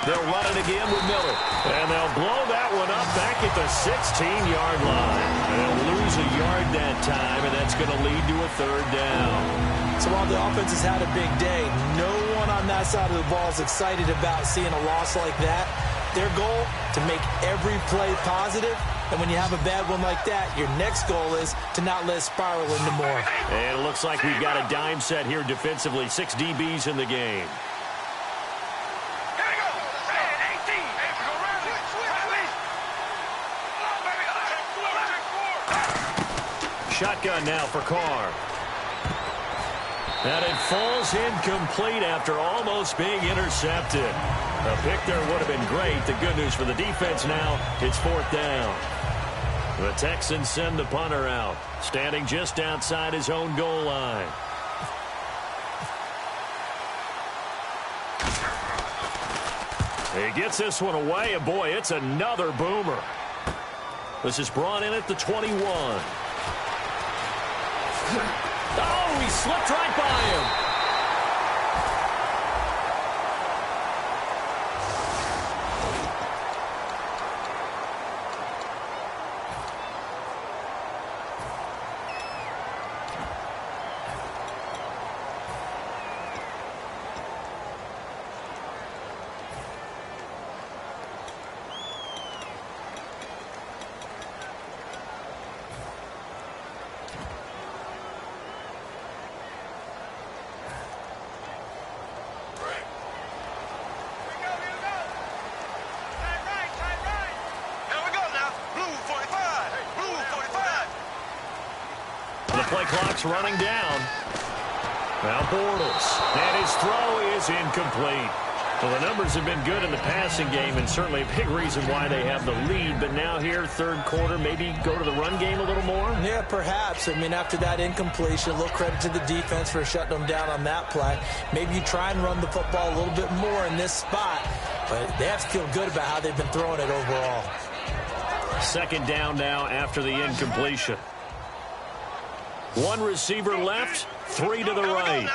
They'll run it again with Miller. And they'll blow that one up back at the 16-yard line. And they'll lose a yard that time, and that's going to lead to a 3rd down. So while the offense has had a big day, no one on that side of the ball is excited about seeing a loss like that. Their goal, to make every play positive. And when you have a bad one like that, your next goal is to not let it spiral into more. And it looks like we've got a dime set here defensively. 6 DBs in the game. Shotgun now for Carr. And it falls incomplete after almost being intercepted. A pick there would have been great. The good news for the defense now, it's 4th down. The Texans send the punter out, standing just outside his own goal line. He gets this one away, and boy, it's another boomer. This is brought in at the 21. Oh, he slipped right by him. Play clock's running down. Now Bortles. And his throw is incomplete. Well, the numbers have been good in the passing game, and certainly a big reason why they have the lead. But now here, third quarter, maybe go to the run game a little more? Yeah, perhaps. I mean, after that incompletion, a little credit to the defense for shutting them down on that play. Maybe you try and run the football a little bit more in this spot. But they have to feel good about how they've been throwing it overall. Second down now after the incompletion. One receiver left, three to the right.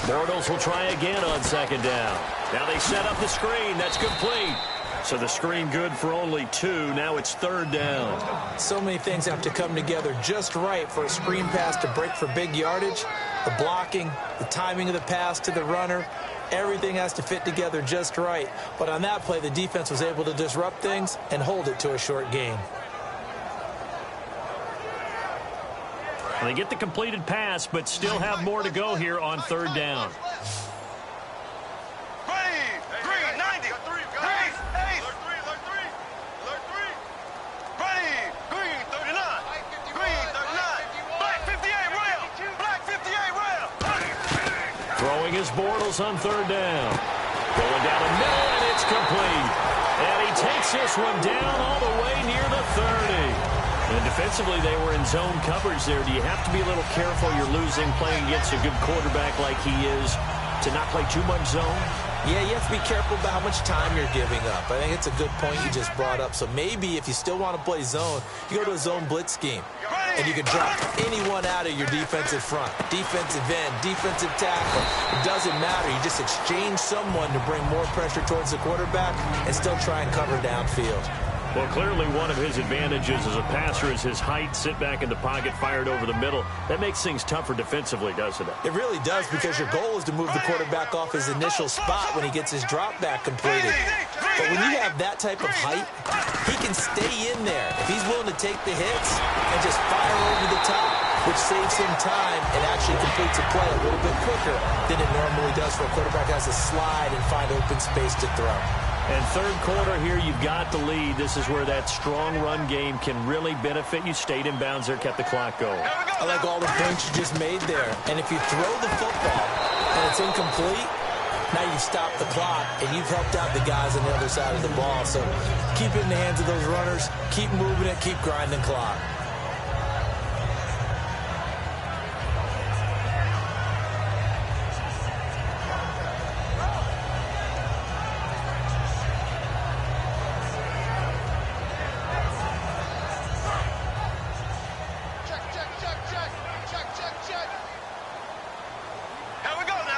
Bortles will try again on second down. Now they set up the screen. That's complete. So the screen good for only two. Now it's third down. So many things have to come together just right for a screen pass to break for big yardage. The blocking, the timing of the pass to the runner, everything has to fit together just right. But on that play, the defense was able to disrupt things and hold it to a short gain. They get the completed pass, but still have more to go here on third down. Green, 90. Green, 8. Green, 39. Green, 39. Black 58 rail. Black 58 rail. Throwing his Bortles on third down. Going down the middle, and it's complete. And he takes this one down all the way near the 30. And defensively, they were in zone coverage there. Do you have to be a little careful? You're losing playing against a good quarterback like he is to not play too much zone? Yeah, you have to be careful about how much time you're giving up. I think it's a good point you just brought up. So maybe if you still want to play zone, you go to a zone blitz scheme. And you can drop anyone out of your defensive front. Defensive end, defensive tackle. It doesn't matter. You just exchange someone to bring more pressure towards the quarterback and still try and cover downfield. Well, clearly one of his advantages as a passer is his height, sit back in the pocket, fired over the middle. That makes things tougher defensively, doesn't it? It really does, because your goal is to move the quarterback off his initial spot when he gets his drop back completed. But when you have that type of height, he can stay in there. If he's willing to take the hits and just fire over the top, which saves him time and actually completes a play a little bit quicker than it normally does for a quarterback who has to slide and find open space to throw. And third quarter here, you've got the lead. This is where that strong run game can really benefit you. Stayed in bounds there, kept the clock going. I like all the points you just made there. And if you throw the football and it's incomplete, now you've stopped the clock and you've helped out the guys on the other side of the ball. So keep it in the hands of those runners. Keep moving it. Keep grinding clock.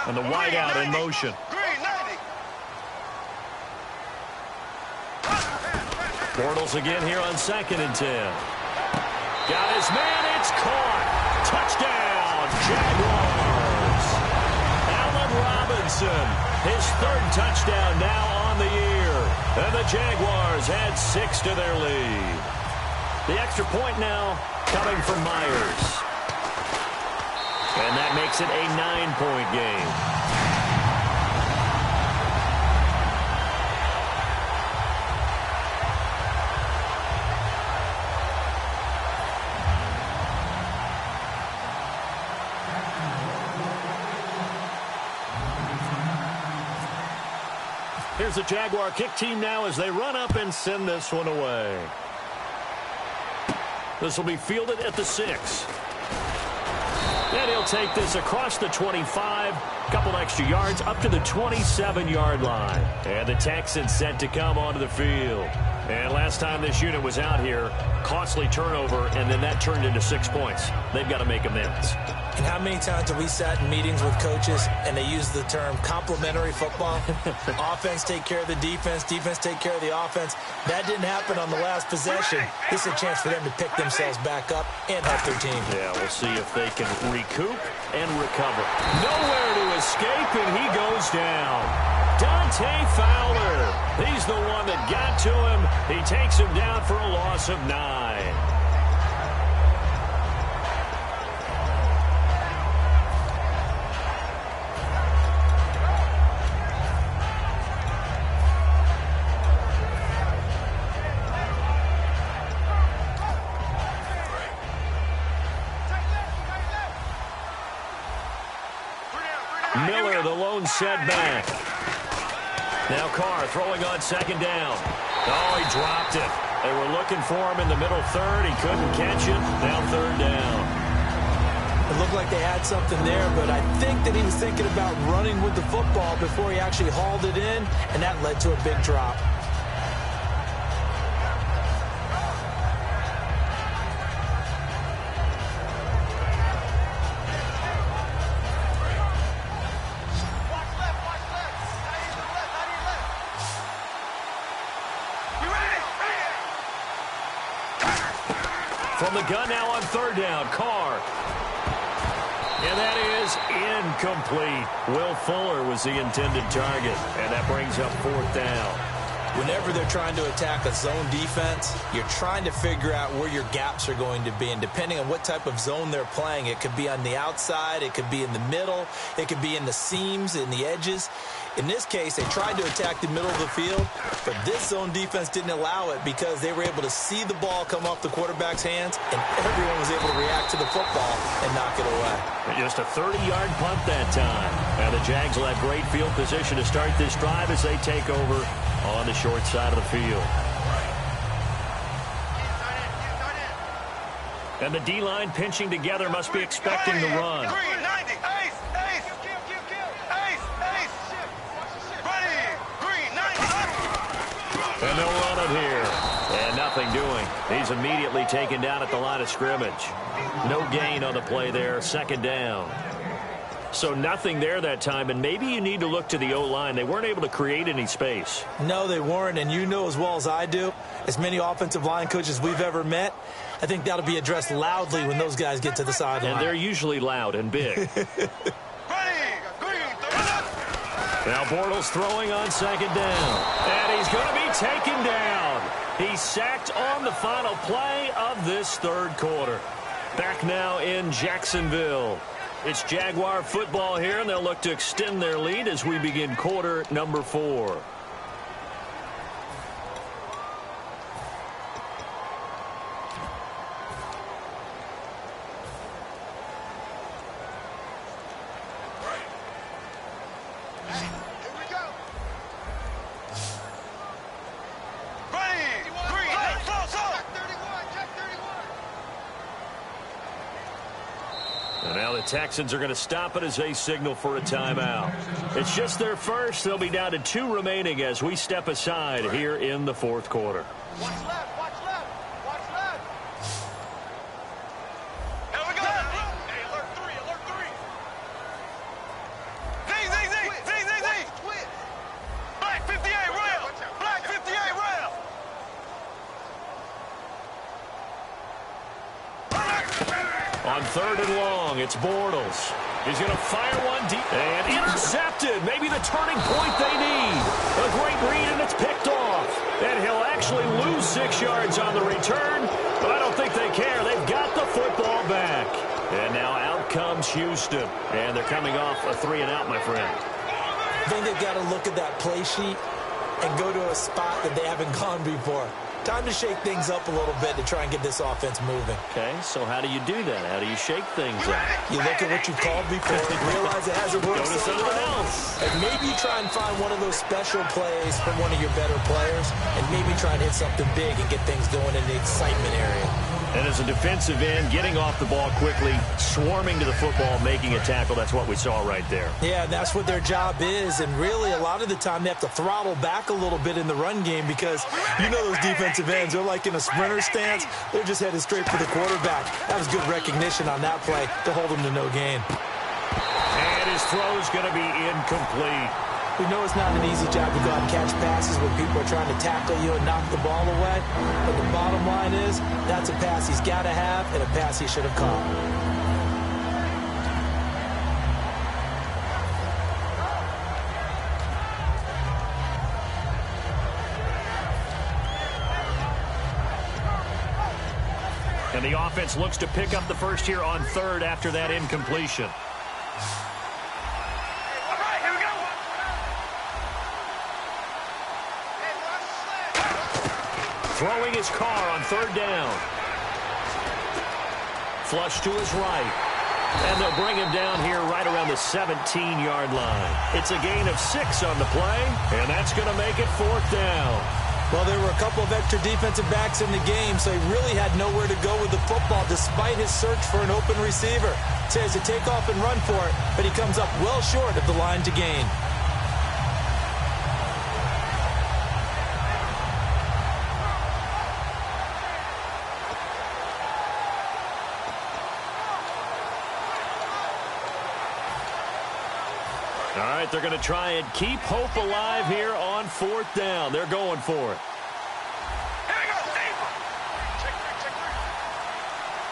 And the wideout in motion. Bortles again here on 2nd and 10. Got his man, it's caught. Touchdown, Jaguars. Allen Robinson, his 3rd touchdown now on the year. And the Jaguars add 6 to their lead. The extra point now coming from Myers. And that makes it a 9-point game. Here's the Jaguar kick team now as they run up and send this one away. This will be fielded at the 6. And he'll take this across the 25, couple extra yards up to the 27-yard line. And the Texans set to come onto the field. And last time this unit was out here, costly turnover, and then that turned into 6 points. They've got to make amends. And how many times have we sat in meetings with coaches and they use the term complementary football? Offense take care of the defense, defense take care of the offense. That didn't happen on the last possession. This is a chance for them to pick themselves back up and help their team. Yeah, we'll see if they can recoup and recover. Nowhere to escape, and he goes down. Dante Fowler. He's the one that got to him. He takes him down for a loss of 9. Miller, the lone zone setback. Now Carr throwing on second down. Oh, he dropped it. They were looking for him in the middle third. He couldn't catch it. Now third down. It looked like they had something there, but I think that he was thinking about running with the football before he actually hauled it in, and that led to a big drop. From the gun now on third down, Carr. And that is incomplete. Will Fuller was the intended target, and that brings up fourth down. Whenever they're trying to attack a zone defense, you're trying to figure out where your gaps are going to be. And depending on what type of zone they're playing, it could be on the outside, it could be in the middle, it could be in the seams, in the edges. In this case, they tried to attack the middle of the field, but this zone defense didn't allow it because they were able to see the ball come off the quarterback's hands, and everyone was able to react to the football and knock it away. Just a 30-yard punt that time. Now the Jags will have great field position to start this drive as they take over on the short side of the field. And the D-line pinching together must be expecting the run. And they'll run it here. And nothing doing. He's immediately taken down at the line of scrimmage. No gain on the play there. Second down. So nothing there that time, and maybe you need to look to the O-line. They weren't able to create any space. No, they weren't, and you know as well as I do, as many offensive line coaches we've ever met, I think that'll be addressed loudly when those guys get to the sideline. And they're usually loud and big. Now Bortles throwing on second down. And he's going to be taken down. He's sacked on the final play of this third quarter. Back now in Jacksonville. It's Jaguar football here, and they'll look to extend their lead as we begin quarter number 4. Texans are going to stop it as they signal for a timeout. It's just their first. They'll be down to 2 remaining as we step aside here in the fourth quarter. Watch left, watch left, watch left. Here we go. Hey, alert 3, alert 3. Z. Black 58 rail. Black 58 rail. On third and long, it's Bortles. He's going to fire one deep and intercepted. Maybe the turning point they need. A great read, and it's picked off. And he'll actually lose 6 yards on the return, but I don't think they care. They've got the football back. And now out comes Houston. And they're coming off a 3-and-out, my friend. I think they've got to look at that play sheet and go to a spot that they haven't gone before. Time to shake things up a little bit to try and get this offense moving. Okay, so how do you do that? How do you shake things up? You look at what you've called before, realize it hasn't worked. Go to something else. And maybe try and find one of those special plays from one of your better players, and maybe try and hit something big and get things going in the excitement area. And as a defensive end, getting off the ball quickly, swarming to the football, making a tackle, that's what we saw right there. Yeah, that's what their job is, and really a lot of the time they have to throttle back a little bit in the run game because you know those defensive ends, they're like in a sprinter stance. They're just headed straight for the quarterback. That was good recognition on that play to hold them to no gain. And his throw is going to be incomplete. We know it's not an easy job to go out and catch passes when people are trying to tackle you and knock the ball away. But the bottom line is, that's a pass he's got to have and a pass he should have caught. And the offense looks to pick up the first here on third after that incompletion. Throwing his car on third down. Flush to his right. And they'll bring him down here right around the 17-yard line. It's a gain of 6 on the play, and that's going to make it 4th down. Well, there were a couple of extra defensive backs in the game, so he really had nowhere to go with the football despite his search for an open receiver. Tries to take off and run for it, but he comes up well short of the line to gain. All right, they're going to try and keep hope alive here on 4th down. They're going for it. Here we go, Steve. Check.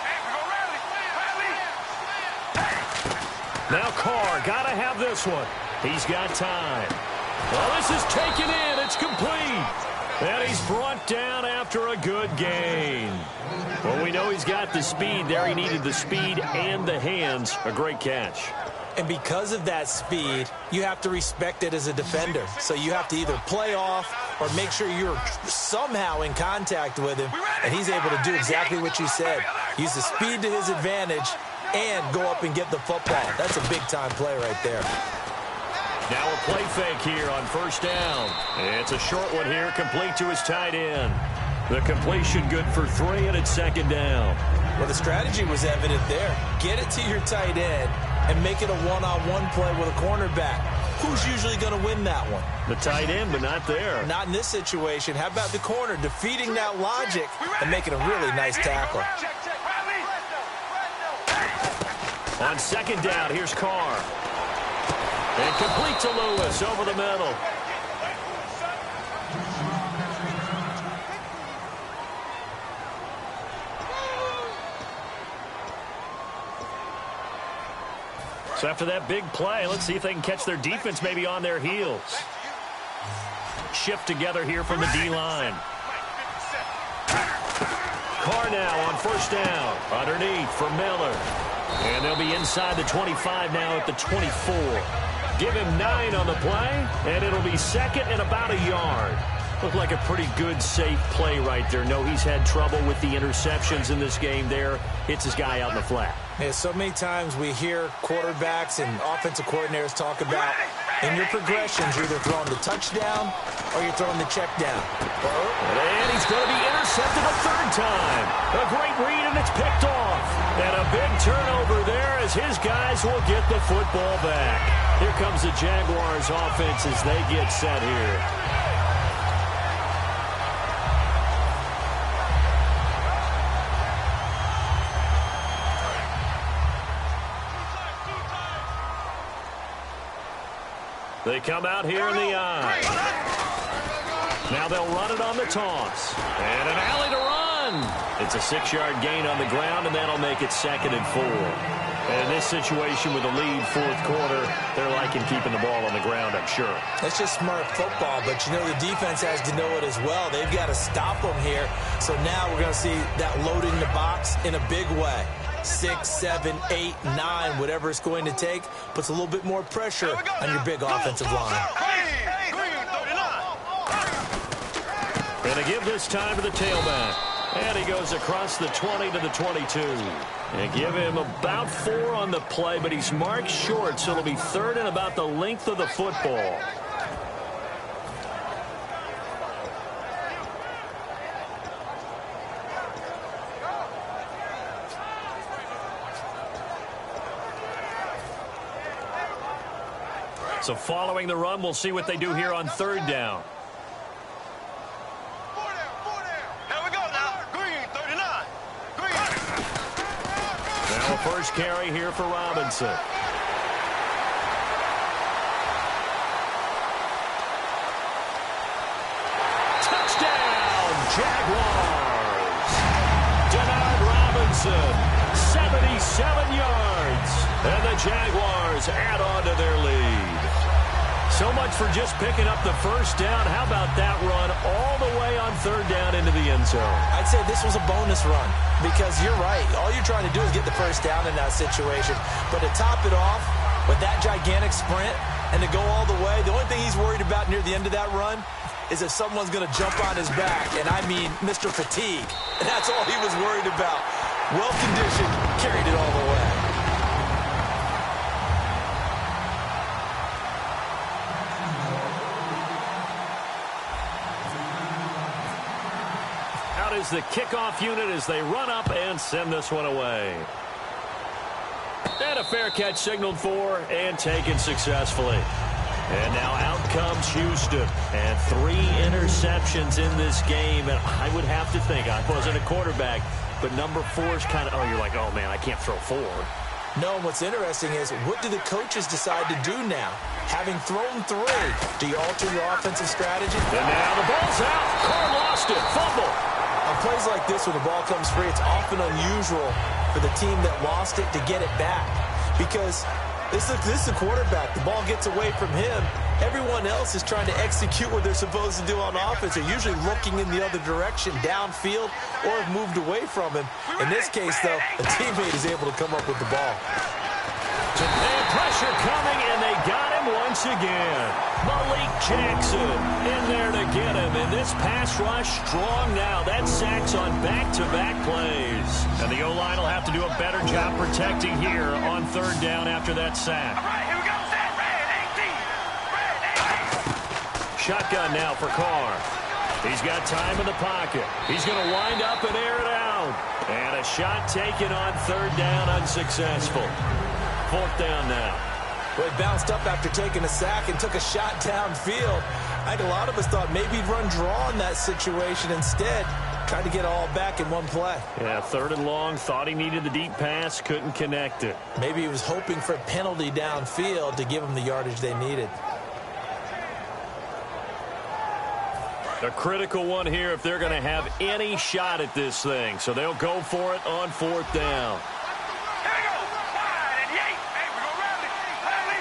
Hey, we go rally. Now Carr, got to have this one. He's got time. Well, this is taken in. It's complete. And he's brought down after a good gain. Well, we know he's got the speed there. He needed the speed and the hands. A great catch. And because of that speed, you have to respect it as a defender. So you have to either play off or make sure you're somehow in contact with him. And he's able to do exactly what you said. Use the speed to his advantage and go up and get the football. That's a big-time play right there. Now a play fake here on 1st down. It's a short one here, complete to his tight end. The completion good for 3, and it's 2nd down. Well, the strategy was evident there. Get it to your tight end and make it a one-on-one play with a cornerback. Who's usually going to win that one? The tight end, but not there. Not in this situation. How about the corner defeating that logic and making a really nice tackle? On 2nd down, here's Carr. And complete to Lewis over the middle. So after that big play, let's see if they can catch their defense maybe on their heels. Shift together here from the D-line. Carr now on 1st down. Underneath for Miller. And they'll be inside the 25 now at the 24. Give him 9 on the play, and it'll be 2nd and about a yard. Looked like a pretty good, safe play right there. No, he's had trouble with the interceptions in this game there. Hits his guy out in the flat. Yeah, so many times we hear quarterbacks and offensive coordinators talk about in your progressions, you're either throwing the touchdown or you're throwing the check down. And he's going to be intercepted a 3rd time. A great read, and it's picked off. And a big turnover there as his guys will get the football back. Here comes the Jaguars offense as they get set here. They come out here in the eye. Now they'll run it on the toss. And an alley to run. It's a 6-yard gain on the ground, and that'll make it 2nd and 4. And in this situation with a lead 4th quarter, they're liking keeping the ball on the ground, I'm sure. That's just smart football, but you know the defense has to know it as well. They've got to stop them here. So now we're going to see that loading the box in a big way. 6, 7, 8, 9, whatever it's going to take, puts a little bit more pressure on your big offensive line. Going to give this time to the tailback. And he goes across the 20 to the 22. And give him about 4 on the play, but he's marked short, so it'll be 3rd and about the length of the football. So following the run, we'll see what they do here on 3rd down. Here we go now. Green, 39. Green. Now a first carry here for Robinson. Touchdown, Jaguars. Denard Robinson, 77 yards. And the Jaguars add on to their lead. So much for just picking up the first down. How about that run all the way on 3rd down into the end zone? I'd say this was a bonus run because you're right. All you're trying to do is get the first down in that situation. But to top it off with that gigantic sprint and to go all the way, the only thing he's worried about near the end of that run is if someone's going to jump on his back. And I mean Mr. Fatigue. And that's all he was worried about. Well-conditioned, carried it all the way. is the kickoff unit as they run up and send this one away. And a fair catch signaled for and taken successfully. And now out comes Houston. And 3 interceptions in this game. And I would have to think, I wasn't a quarterback, but number 4 is kind of, oh, you're like, oh, man, I can't throw 4. No, and what's interesting is, what do the coaches decide to do now? Having thrown 3, do you alter your offensive strategy? And now the ball's out. Carr lost it. Fumble. On plays like this, when the ball comes free, it's often unusual for the team that lost it to get it back. Because this is the quarterback. The ball gets away from him. Everyone else is trying to execute what they're supposed to do on offense. They're usually looking in the other direction, downfield, or have moved away from him. In this case, though, a teammate is able to come up with the ball. And pressure coming, and they got him once again. Malik Jackson in there to get him. And this pass rush strong now. That sacks on back-to-back plays. And the O-line will have to do a better job protecting here on 3rd down after that sack. All right, here we go. Set, red 18. Shotgun now for Carr. He's got time in the pocket. He's going to wind up and air it out. And a shot taken on 3rd down, unsuccessful. 4th down now. Well, he bounced up after taking a sack and took a shot downfield. I think a lot of us thought maybe he'd run draw in that situation. Instead, tried to get it all back in one play. Yeah, 3rd and long. Thought he needed the deep pass. Couldn't connect it. Maybe he was hoping for a penalty downfield to give him the yardage they needed. A critical one here if they're going to have any shot at this thing. So they'll go for it on 4th down. Here we go. Wide and Yates. Hey, we're going to rally.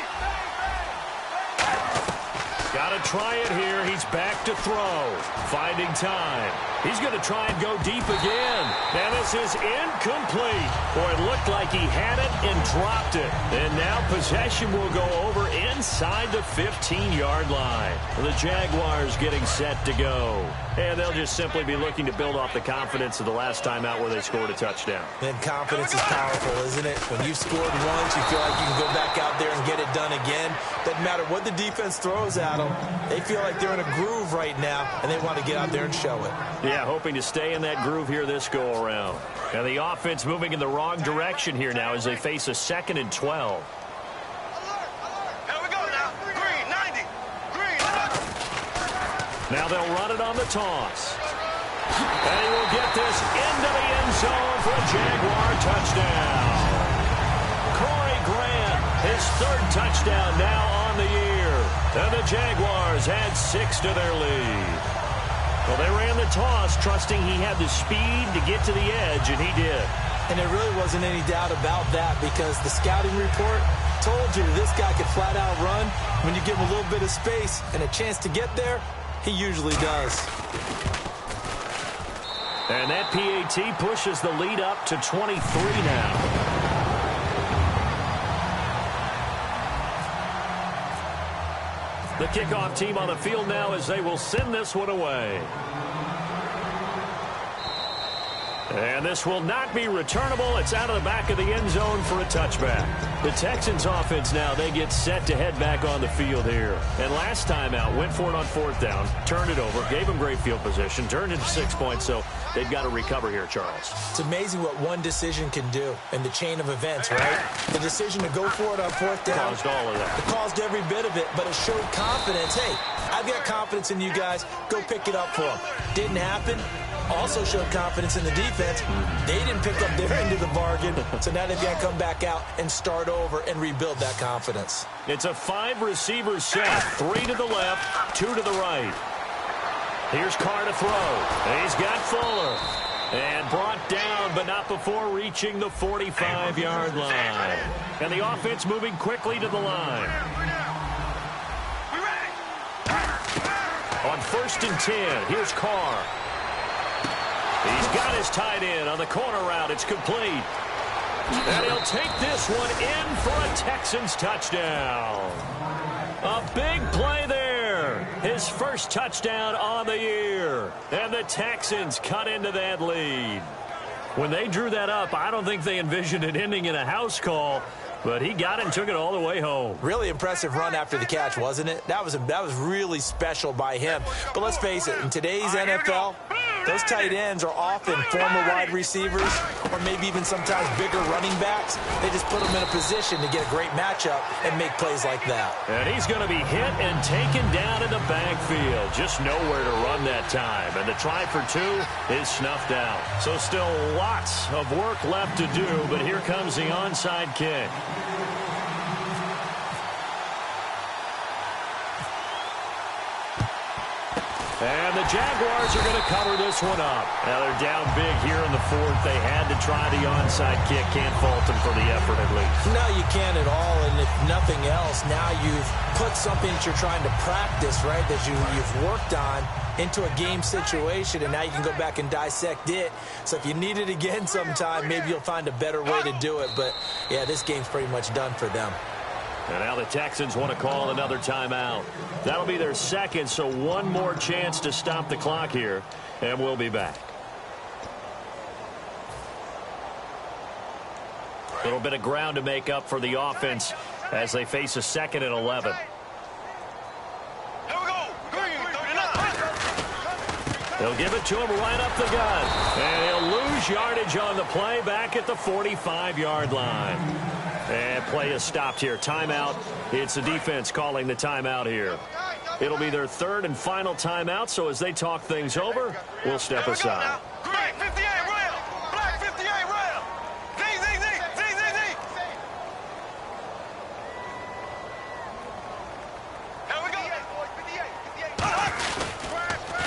Got to try it here. He's back to throw. Finding time. He's going to try and go deep again. And this is incomplete. Boy, it looked like he had it and dropped it. And now possession will go over inside the 15-yard line. The Jaguars getting set to go. And they'll just simply be looking to build off the confidence of the last time out where they scored a touchdown. And confidence is powerful, isn't it? When you've scored once, you feel like you can go back out there and get it done again. Doesn't matter what the defense throws at them. They feel like they're in a groove right now, and they want to get out there and show it. Yeah, hoping to stay in that groove here this go-around. And the offense moving in the wrong direction here now as they face a 2nd and 12. Here we go now. Green, 90. Green. Now they'll run it on the toss. And he will get this into the end zone for a Jaguar touchdown. Corey Grant, his 3rd touchdown now on the year. And the Jaguars add 6 to their lead. Well, they ran the toss, trusting he had the speed to get to the edge, and he did. And there really wasn't any doubt about that because the scouting report told you this guy could flat out run. When you give him a little bit of space and a chance to get there, he usually does. And that PAT pushes the lead up to 23 now. The kickoff team on the field now as they will send this one away. And this will not be returnable. It's out of the back of the end zone for a touchback. The Texans offense now, they get set to head back on the field here. And last time out, went for it on 4th down, turned it over, gave them great field position, turned it to 6 points, so they've got to recover here, Charles. It's amazing what one decision can do in the chain of events, right? The decision to go for it on 4th down. Caused all of that. It caused every bit of it, but it showed confidence. Hey, I've got confidence in you guys. Go pick it up for them. Didn't happen. Also showed confidence in the defense. They didn't pick up their end of the bargain, so now they've got to come back out and start over and rebuild that confidence. It's a 5-receiver set. 3 to the left, 2 to the right. Here's Carr to throw. He's got Fuller. And brought down, but not before reaching the 45-yard line. And the offense moving quickly to the line. On 1st and 10, here's Carr. He's got his tight end on the corner route. It's complete. And he'll take this one in for a Texans touchdown. A big play there. His 1st touchdown on the year. And the Texans cut into that lead. When they drew that up, I don't think they envisioned it ending in a house call. But he got it and took it all the way home. Really impressive run after the catch, wasn't it? That was really special by him. But let's face it, in today's NFL, Those tight ends are often former wide receivers or maybe even sometimes bigger running backs. They just put them in a position to get a great matchup and make plays like that. And he's going to be hit and taken down in the backfield. Just nowhere to run that time. And the try for 2 is snuffed out. So still lots of work left to do, but here comes the onside kick. And the Jaguars are going to cover this one up. Now they're down big here in the 4th. They had to try the onside kick. Can't fault them for the effort at least. No, you can't at all. And if nothing else, now you've put something that you're trying to practice, right, that you've worked on into a game situation, and now you can go back and dissect it. So if you need it again sometime, maybe you'll find a better way to do it. But, yeah, this game's pretty much done for them. And now the Texans want to call another timeout. That'll be their 2nd, so one more chance to stop the clock here, and we'll be back. A little bit of ground to make up for the offense as they face a 2nd and 11. Here we go. Green 39. They'll give it to him right up the gut. And he'll lose yardage on the play back at the 45-yard line. And play is stopped here. Timeout. It's the defense calling the timeout here. It'll be their 3rd and final timeout, so as they talk things over, we'll step aside. Green 58 round. Black 58 round. Z. Here we go.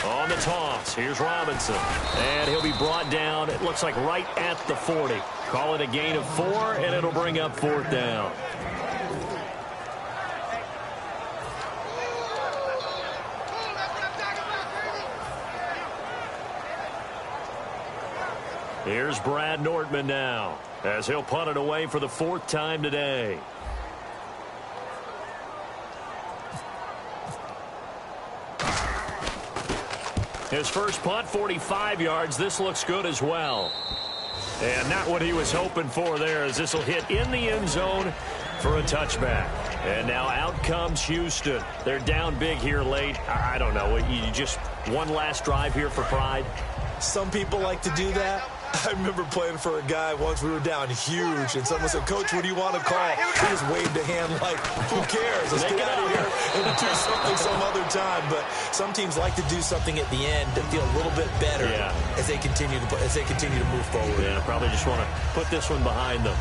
On the toss, here's Robinson. And he'll be brought down, it looks like right at the 40. Call it a gain of 4, and it'll bring up 4th down. Here's Brad Nortman now, as he'll punt it away for the 4th time today. His first punt, 45 yards. This looks good as well. And not what he was hoping for there, as this will hit in the end zone for a touchback. And now out comes Houston. They're down big here late. I don't know. You just one last drive here for pride? Some people like to do that. I remember playing for a guy once. We were down huge, and someone said, "Coach, what do you want to call?" He just waved a hand like, "Who cares? Let's get out of here and do something some other time." But some teams like to do something at the end to feel a little bit better as they continue to move forward. Yeah, probably just want to put this one behind them.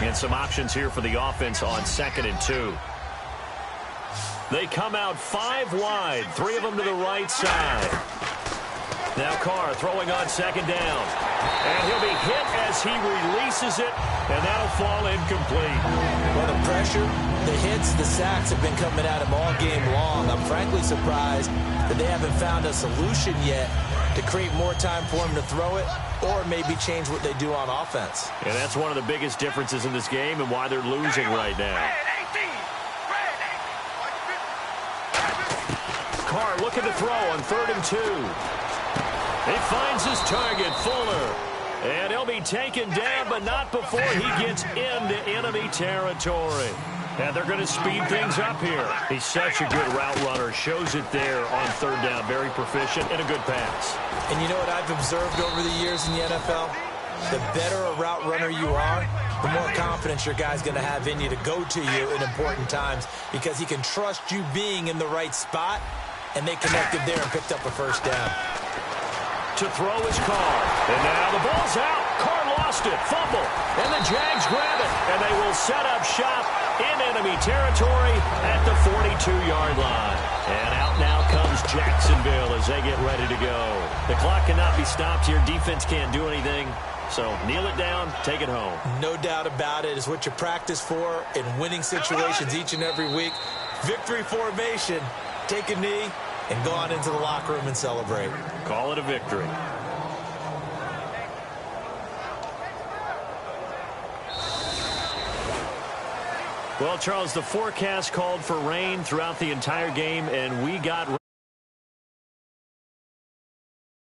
And some options here for the offense on 2nd and 2. They come out 5 wide, 3 of them to the right side. Now Carr throwing on 2nd down. And he'll be hit as he releases it, and that'll fall incomplete. Well, the pressure, the hits, the sacks have been coming at him all game long. I'm frankly surprised that they haven't found a solution yet to create more time for him to throw it or maybe change what they do on offense. And that's one of the biggest differences in this game and why they're losing right now. Carr looking to throw on 3rd and 2. He finds his target, Fuller. And he'll be taken down, but not before he gets into enemy territory. And they're going to speed things up here. He's such a good route runner. Shows it there on 3rd down. Very proficient and a good pass. And you know what I've observed over the years in the NFL? The better a route runner you are, the more confidence your guy's going to have in you to go to you in important times, because he can trust you being in the right spot, and they connected there and picked up a 1st down. To throw is Carr. And now the ball's out. Carr lost it. Fumble. And the Jags grab it. And they will set up shop in enemy territory at the 42-yard line. And out now comes Jacksonville as they get ready to go. The clock cannot be stopped here. Defense can't do anything. So kneel it down, take it home. No doubt about it. It's what you practice for in winning situations each and every week. Victory formation. Take a knee and go on into the locker room and celebrate. Call it a victory. Well, Charles, the forecast called for rain throughout the entire game, and we got